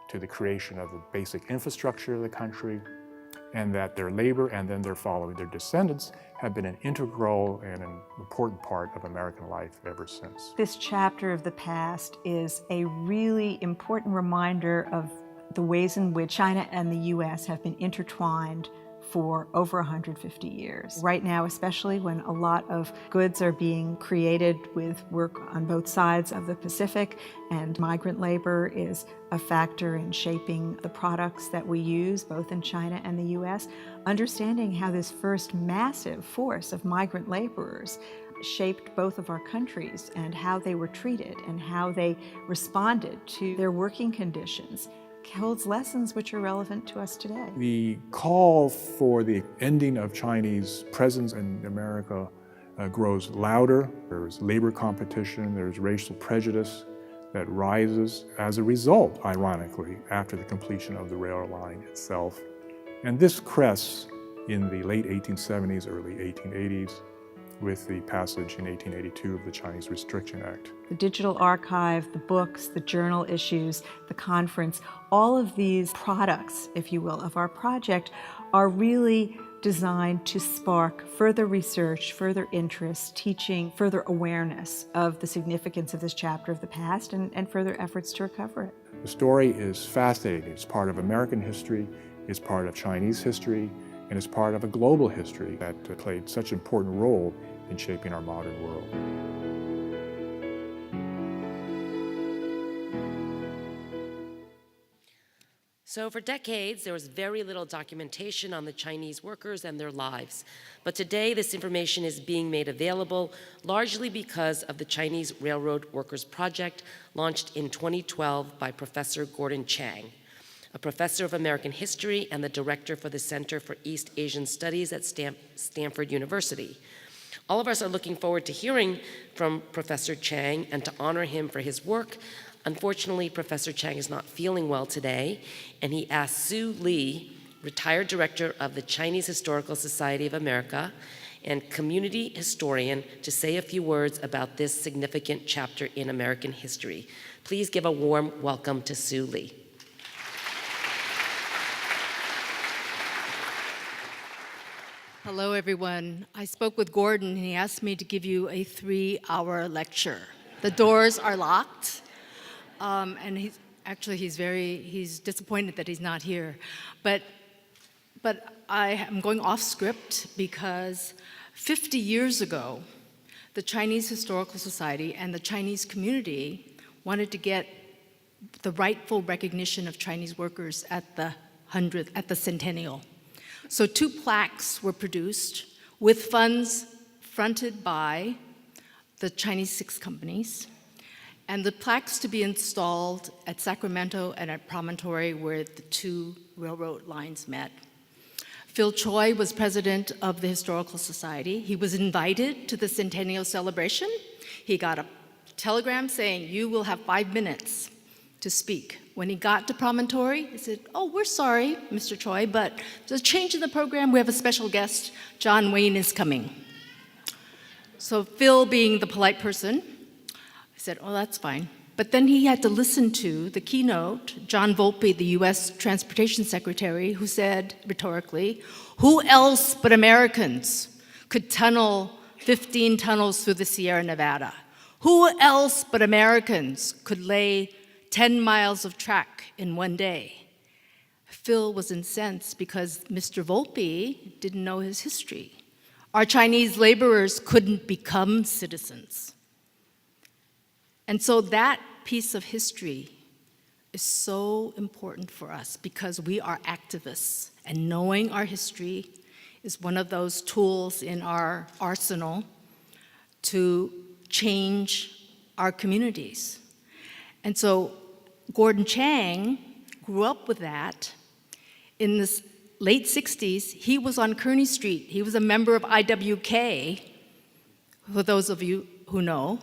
to the creation of the basic infrastructure of the country, and that their labor and then their following, their descendants, have been an integral and an important part of American life ever since. This chapter of the past is a really important reminder of the ways in which China and the U.S. have been intertwined for over 150 years. Right now, especially when a lot of goods are being created with work on both sides of the Pacific, and migrant labor is a factor in shaping the products that we use, both in China and the U.S., understanding how this first massive force of migrant laborers shaped both of our countries and how they were treated and how they responded to their working conditions holds lessons which are relevant to us today. The call for the ending of Chinese presence in America grows louder. There's labor competition, there's racial prejudice that rises as a result, ironically, after the completion of the rail line itself. And this crests in the late 1870s, early 1880s, with the passage in 1882 of the Chinese Restriction Act. The digital archive, the books, the journal issues, the conference, all of these products, if you will, of our project are really designed to spark further research, further interest, teaching, further awareness of the significance of this chapter of the past and further efforts to recover it. The story is fascinating. It's part of American history, it's part of Chinese history, and it's part of a global history that played such an important role in shaping our modern world. So for decades, there was very little documentation on the Chinese workers and their lives. But today, this information is being made available largely because of the Chinese Railroad Workers Project, launched in 2012 by Professor Gordon Chang, a professor of American history and the director for the Center for East Asian Studies at Stanford University. All of us are looking forward to hearing from Professor Chang and to honor him for his work. Unfortunately, Professor Chang is not feeling well today, and he asked Sue Lee, retired director of the Chinese Historical Society of America and community historian, to say a few words about this significant chapter in American history. Please give a warm welcome to Sue Lee. Hello, everyone. I spoke with Gordon, and he asked me to give you a 3-hour lecture. The doors are locked, and he's disappointed that he's not here. But I am going off script because 50 years ago, the Chinese Historical Society and the Chinese community wanted to get the rightful recognition of Chinese workers at the centennial. So 2 plaques were produced with funds fronted by the Chinese 6 companies, and the plaques to be installed at Sacramento and at Promontory where the 2 railroad lines met. Phil Choi was president of the Historical Society. He was invited to the centennial celebration. He got a telegram saying, "You will have 5 minutes to speak." When he got to Promontory, he said, "Oh, we're sorry, Mr. Choi, but there's a change in the program. We have a special guest. John Wayne is coming." So Phil, being the polite person, said, "Oh, that's fine." But then he had to listen to the keynote, John Volpe, the US Transportation Secretary, who said rhetorically, "Who else but Americans could tunnel 15 tunnels through the Sierra Nevada? Who else but Americans could lay 10 miles of track in one day?" Phil was incensed because Mr. Volpe didn't know his history. Our Chinese laborers couldn't become citizens. And so that piece of history is so important for us because we are activists, and knowing our history is one of those tools in our arsenal to change our communities. And so Gordon Chang grew up with that. In the late 60s, he was on Kearny Street. He was a member of IWK, for those of you who know,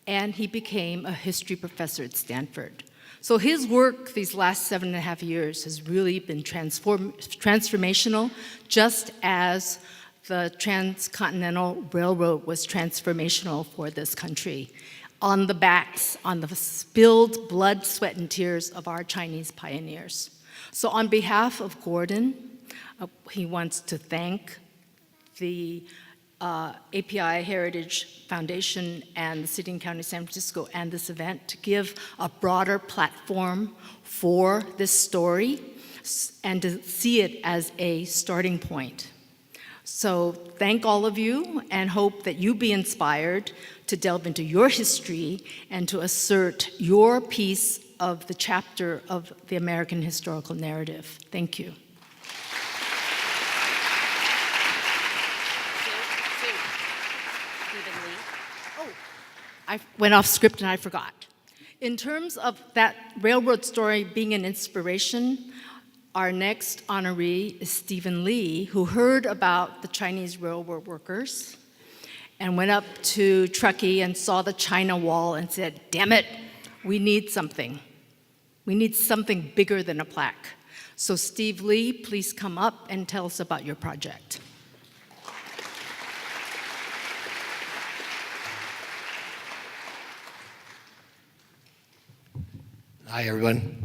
and he became a history professor at Stanford. So his work these last 7.5 years has really been transformational, just as the Transcontinental Railroad was transformational for this country, on the spilled blood, sweat, and tears of our Chinese pioneers. So on behalf of Gordon, he wants to thank the API Heritage Foundation and the City and County of San Francisco and this event to give a broader platform for this story and to see it as a starting point. So thank all of you and hope that you be inspired to delve into your history and to assert your piece of the chapter of the American historical narrative. Thank you. I went off script and I forgot. In terms of that railroad story being an inspiration, our next honoree is Stephen Lee, who heard about the Chinese railroad workers and went up to Truckee and saw the China Wall and said, "Damn it, we need something. We need something bigger than a plaque." So Steve Lee, please come up and tell us about your project. Hi, everyone.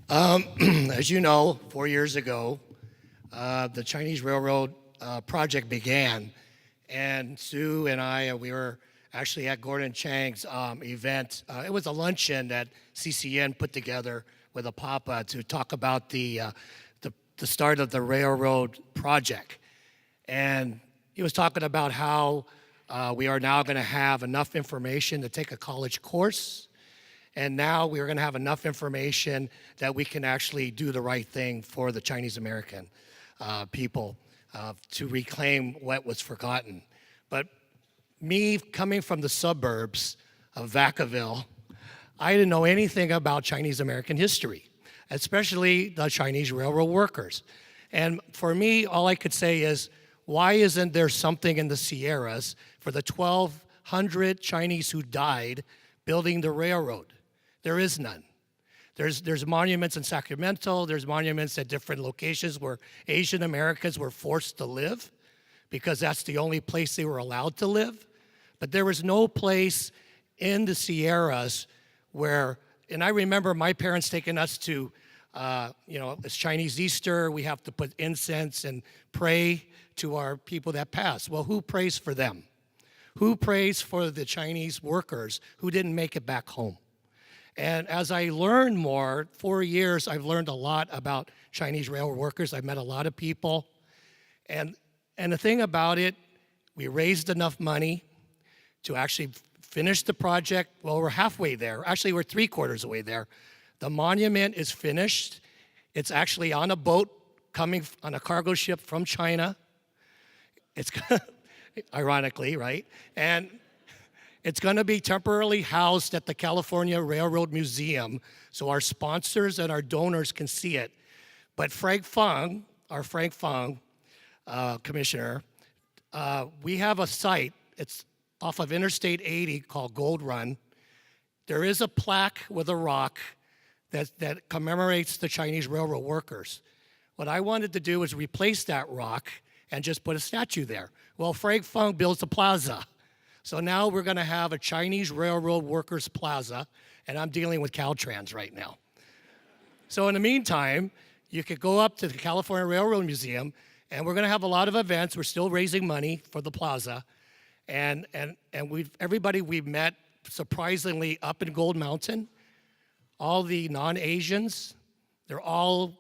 As you know, 4 years ago, the Chinese Railroad project began, and Sue and I, we were actually at Gordon Chang's event. It was a luncheon that CCN put together with a papa to talk about the start of the railroad project. And he was talking about how we are now going to have enough information to take a college course. And now we're going to have enough information that we can actually do the right thing for the Chinese American people to reclaim what was forgotten. But me coming from the suburbs of Vacaville, I didn't know anything about Chinese American history, especially the Chinese railroad workers. And for me, all I could say is, why isn't there something in the Sierras for the 1,200 Chinese who died building the railroad? There is none. There's monuments in Sacramento, there's monuments at different locations where Asian Americans were forced to live because that's the only place they were allowed to live. But there was no place in the Sierras where, and I remember my parents taking us to It's Chinese Easter. We have to put incense and pray to our people that passed. Well, who prays for them? Who prays for the Chinese workers who didn't make it back home? And as I learned more, 4 years, I've learned a lot about Chinese railroad workers. I've met a lot of people. And the thing about it, we raised enough money to actually finish the project. Well, we're halfway there. Actually, we're 3/4 away there. The monument is finished. It's actually on a boat coming on a cargo ship from China. It's ironically, right? And it's going to be temporarily housed at the California Railroad Museum so our sponsors and our donors can see it. But Frank Fung, our Frank Fung, commissioner, we have a site. It's off of Interstate 80 called Gold Run. There is a plaque with a rock that commemorates the Chinese railroad workers. What I wanted to do was replace that rock and just put a statue there. Well, Frank Fung builds a plaza. So now we're going to have a Chinese railroad workers plaza, and I'm dealing with Caltrans right now. So in the meantime, you could go up to the California Railroad Museum, and we're going to have a lot of events. We're still raising money for the plaza, and everybody we've met, surprisingly, up in Gold Mountain, all the non-Asians, they're all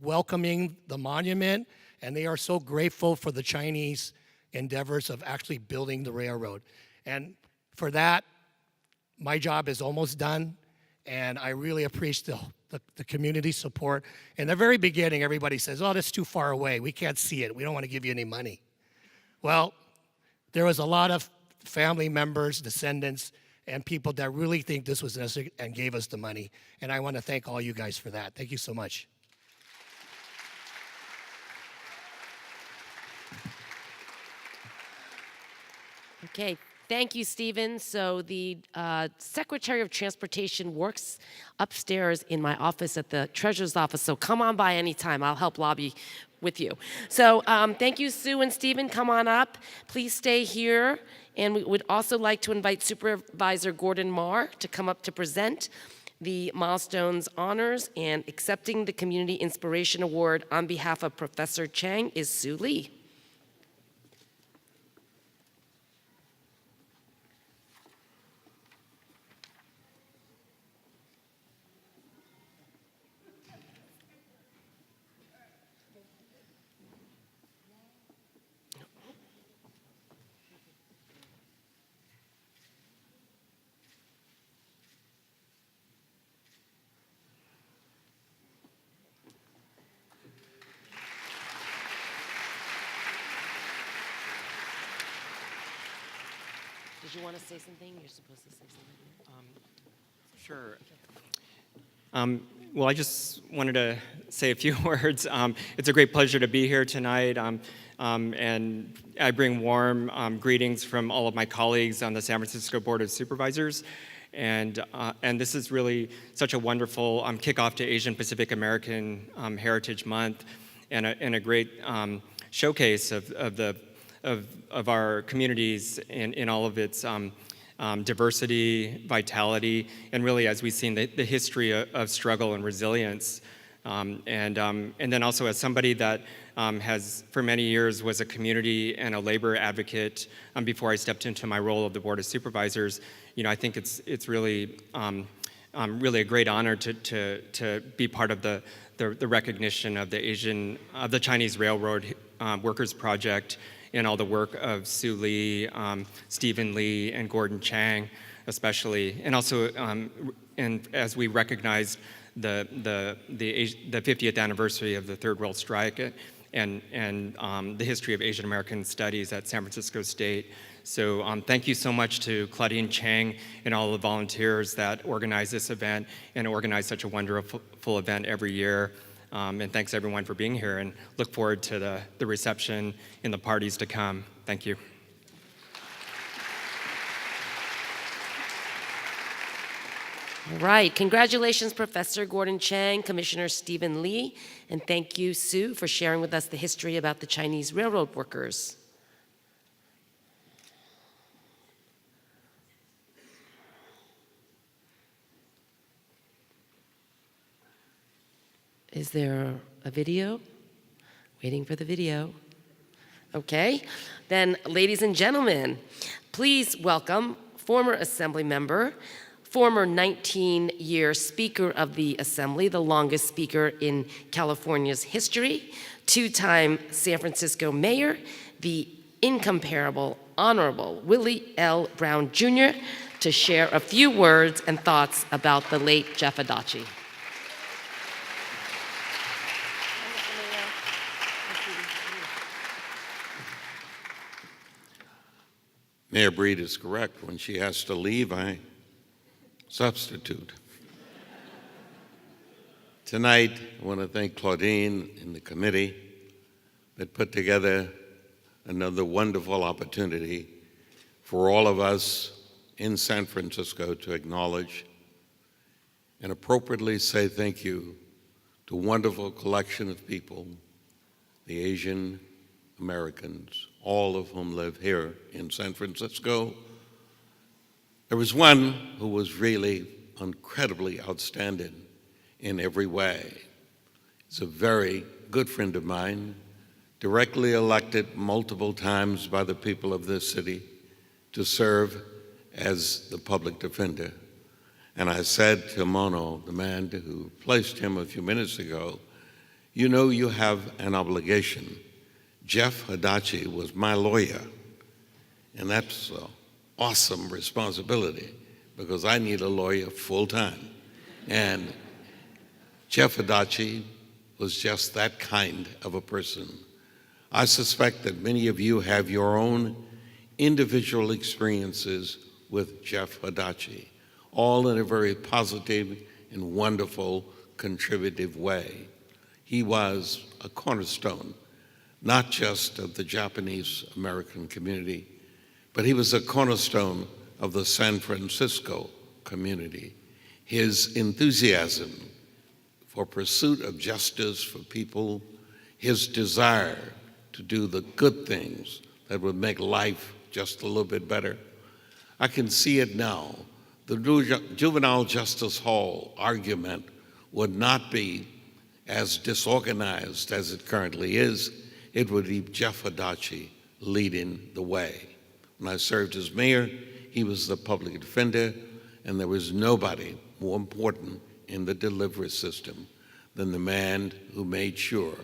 welcoming the monument, and they are so grateful for the Chinese endeavors of actually building the railroad. And for that, my job is almost done, and I really appreciate the community support. In the very beginning, everybody says, oh, that's too far away. We can't see it. We don't want to give you any money. Well, there was a lot of family members, descendants, and people that really think this was necessary and gave us the money. And I want to thank all you guys for that. Thank you so much. Okay, thank you, Stephen. So the Secretary of Transportation works upstairs in my office at the Treasurer's office, so come on by anytime. I'll help lobby with you. So thank you, Sue and Stephen. Come on up. Please stay here. And we would also like to invite Supervisor Gordon Marr to come up to present the Milestones Honors, and accepting the Community Inspiration Award on behalf of Professor Chang is Sue Lee. Did you want to say something? You're supposed to say something. Sure. Well, I just wanted to say a few words. It's a great pleasure to be here tonight, and I bring warm greetings from all of my colleagues on the San Francisco Board of Supervisors. And this is really such a wonderful kickoff to Asian Pacific American Heritage Month, and a great showcase of our communities in all of its diversity, vitality, and really, as we've seen, the history of struggle and resilience. And then also as somebody that has for many years was a community and a labor advocate before I stepped into my role of the Board of Supervisors, I think it's really really a great honor to be part of the recognition of the Chinese Railroad Workers Project, and all the work of Sue Lee, Stephen Lee, and Gordon Chang, especially, and also, and as we recognized the 50th anniversary of the Third World Strike, and the history of Asian American studies at San Francisco State. So thank you so much to Claudine Chang and all the volunteers that organize this event and organize such a wonderful event every year. And thanks everyone for being here, and look forward to the reception and the parties to come. Thank you. All right, congratulations, Professor Gordon Chang, Commissioner Stephen Lee, and thank you, Sue, for sharing with us the history about the Chinese railroad workers. Is there a video? Waiting for the video. Okay. Then, ladies and gentlemen, please welcome former Assembly member, former 19-year Speaker of the Assembly, the longest speaker in California's history, two-time San Francisco mayor, the incomparable, Honorable Willie L. Brown Jr., to share a few words and thoughts about the late Jeff Adachi. Mayor Breed is correct. When she has to leave, I substitute. Tonight, I want to thank Claudine and the committee that put together another wonderful opportunity for all of us in San Francisco to acknowledge and appropriately say thank you to a wonderful collection of people, the Asian Americans, all of whom live here in San Francisco. There was one who was really incredibly outstanding in every way. He's a very good friend of mine, directly elected multiple times by the people of this city to serve as the public defender. And I said to Mono, the man who placed him a few minutes ago, you know you have an obligation. Jeff Adachi was my lawyer, and that's an awesome responsibility because I need a lawyer full time. And Jeff Adachi was just that kind of a person. I suspect that many of you have your own individual experiences with Jeff Adachi, all in a very positive and wonderful, contributive way. He was a cornerstone, not just of the Japanese American community, but he was a cornerstone of the San Francisco community. His enthusiasm for pursuit of justice for people, his desire to do the good things that would make life just a little bit better. I can see it now. The Juvenile Justice Hall argument would not be as disorganized as it currently is. It would be Jeff Adachi leading the way. When I served as mayor, he was the public defender, and there was nobody more important in the delivery system than the man who made sure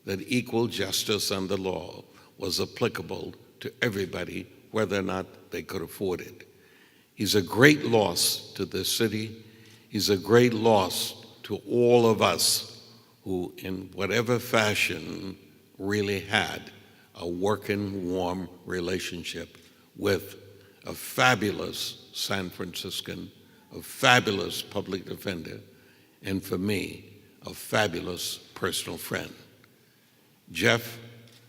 that equal justice under law was applicable to everybody, whether or not they could afford it. He's a great loss to this city. He's a great loss to all of us who, in whatever fashion, really had a working, warm relationship with a fabulous San Franciscan, a fabulous public defender, and for me, a fabulous personal friend. Jeff,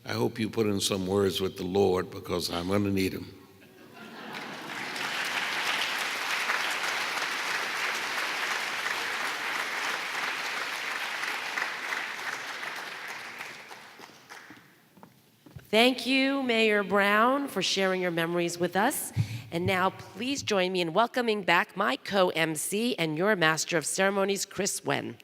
I hope you put in some words with the Lord because I'm going to need him. Thank you, Mayor Brown, for sharing your memories with us. And now please join me in welcoming back my co-MC and your Master of Ceremonies, Chris Wen.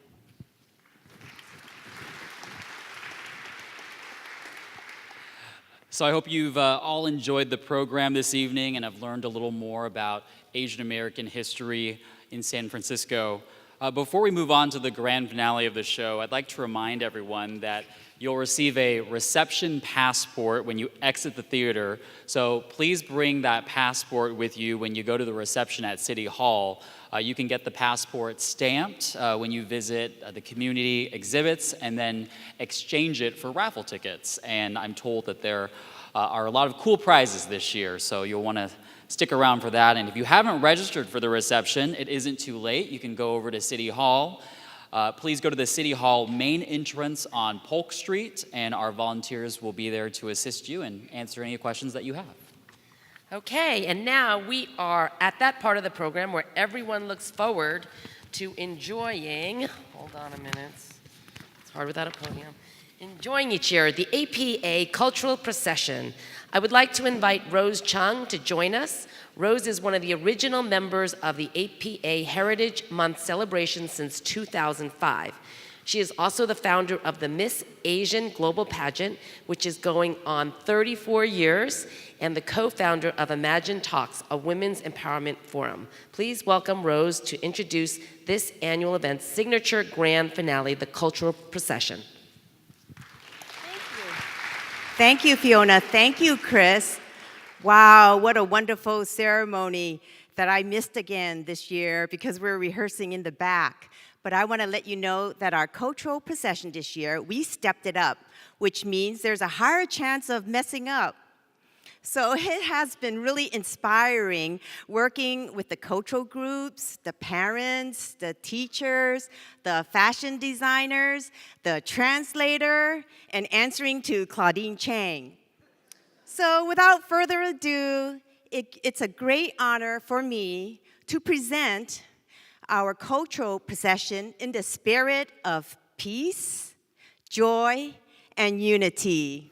So I hope you've all enjoyed the program this evening and have learned a little more about Asian American history in San Francisco. Before we move on to the grand finale of the show, I'd like to remind everyone that you'll receive a reception passport when you exit the theater. So please bring that passport with you when you go to the reception at City Hall. You can get the passport stamped when you visit the community exhibits and then exchange it for raffle tickets. And I'm told that there are a lot of cool prizes this year, so you'll want to stick around for that. And if you haven't registered for the reception, it isn't too late. You can go over to City Hall. Please go to the City Hall main entrance on Polk Street, and our volunteers will be there to assist you and answer any questions that you have. Okay, and now we are at that part of the program where everyone looks forward to enjoying, hold on a minute, it's hard without a podium, enjoying each year the APA Cultural Procession. I would like to invite Rose Chung to join us. Rose is one of the original members of the APA Heritage Month celebration since 2005. She is also the founder of the Miss Asian Global Pageant, which is going on 34 years, and the co-founder of Imagine Talks, a women's empowerment forum. Please welcome Rose to introduce this annual event's signature grand finale, the cultural procession. Thank you, Fiona. Thank you, Chris. Wow, what a wonderful ceremony that I missed again this year because we're rehearsing in the back. But I want to let you know that our cultural procession this year, we stepped it up, which means there's a higher chance of messing up. So it has been really inspiring working with the cultural groups, the parents, the teachers, the fashion designers, the translator, and answering to Claudine Chang. So without further ado, it's a great honor for me to present our cultural procession in the spirit of peace, joy, and unity.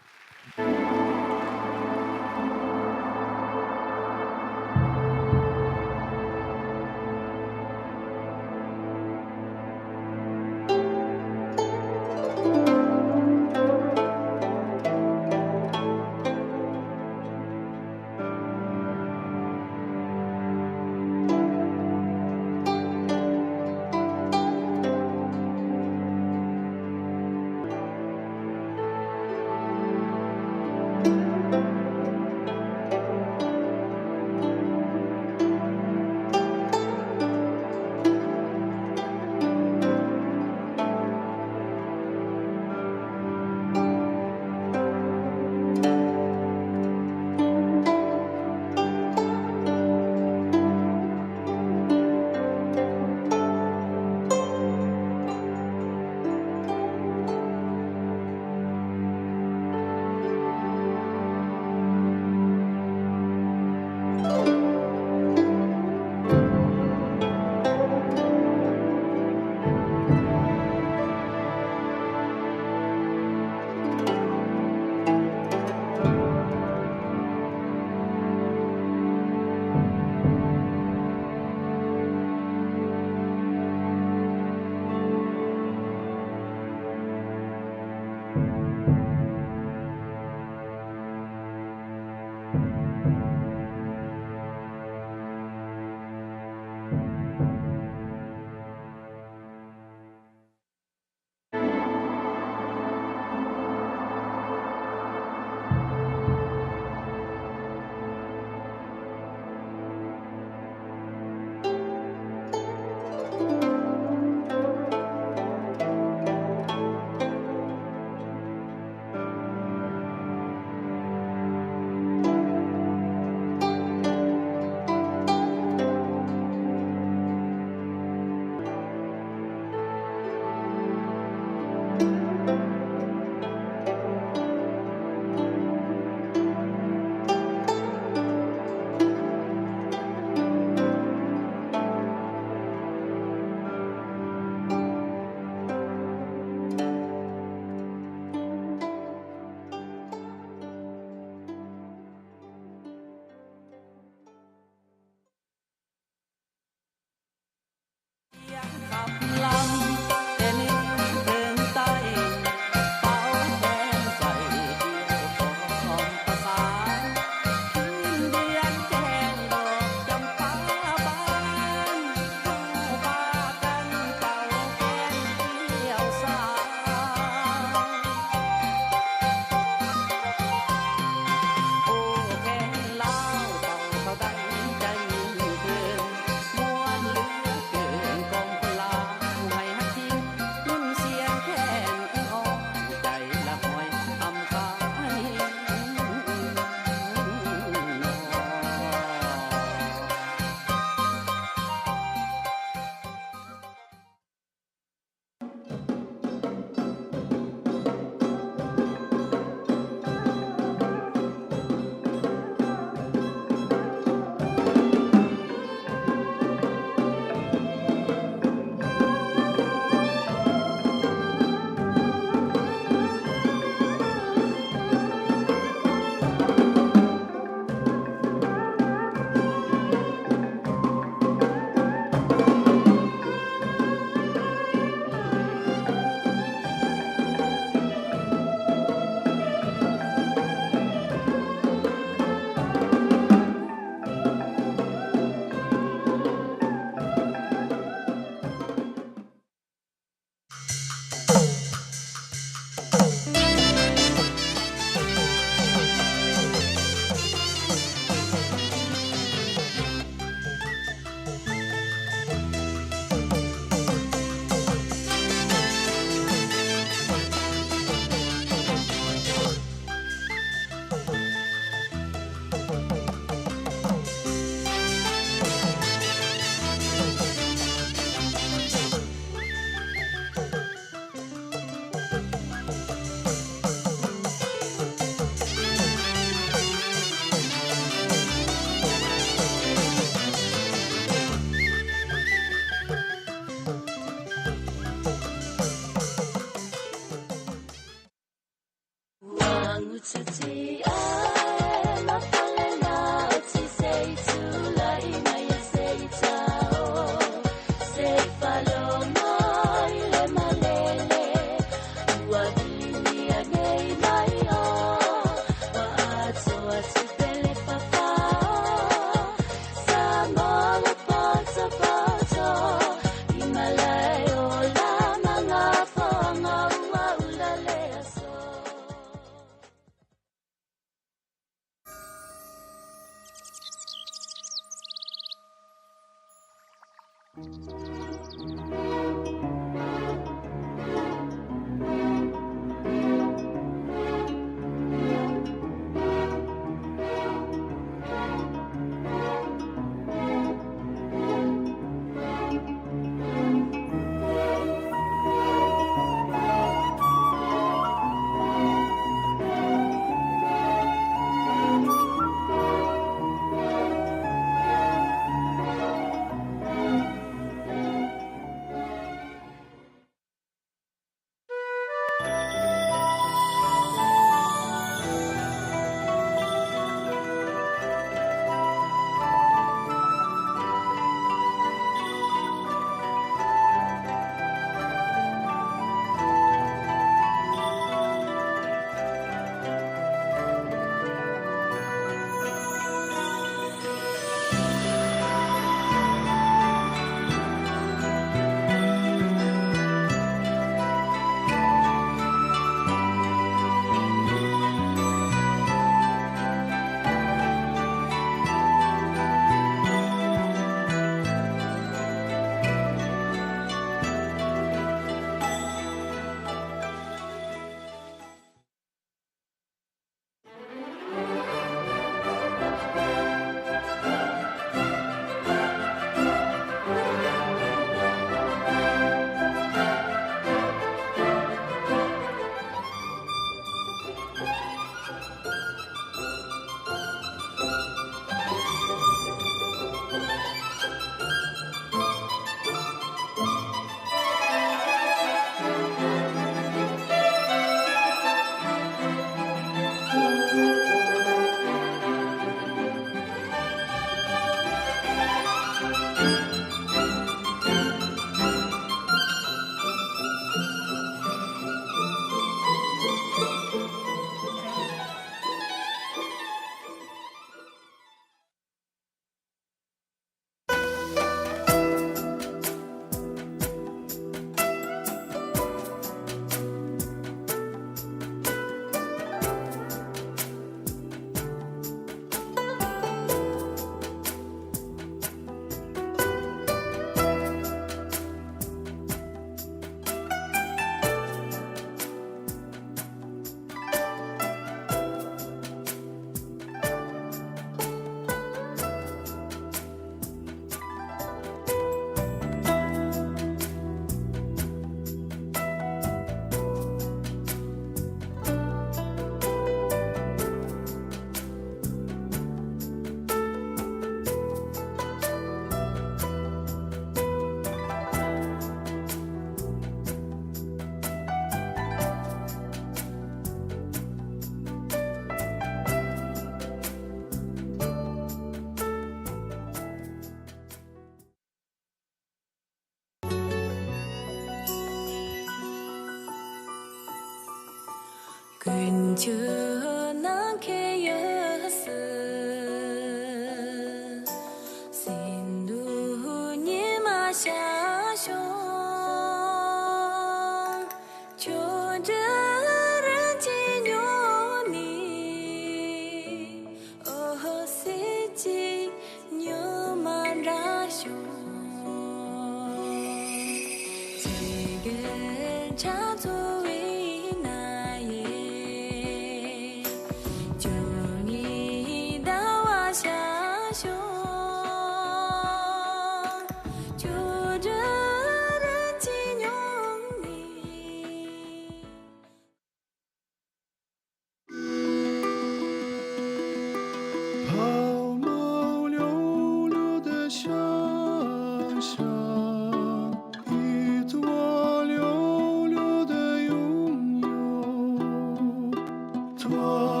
多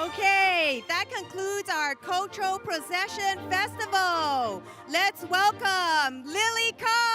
Okay, that concludes our Cultural Procession Festival. Let's welcome Lily Carr.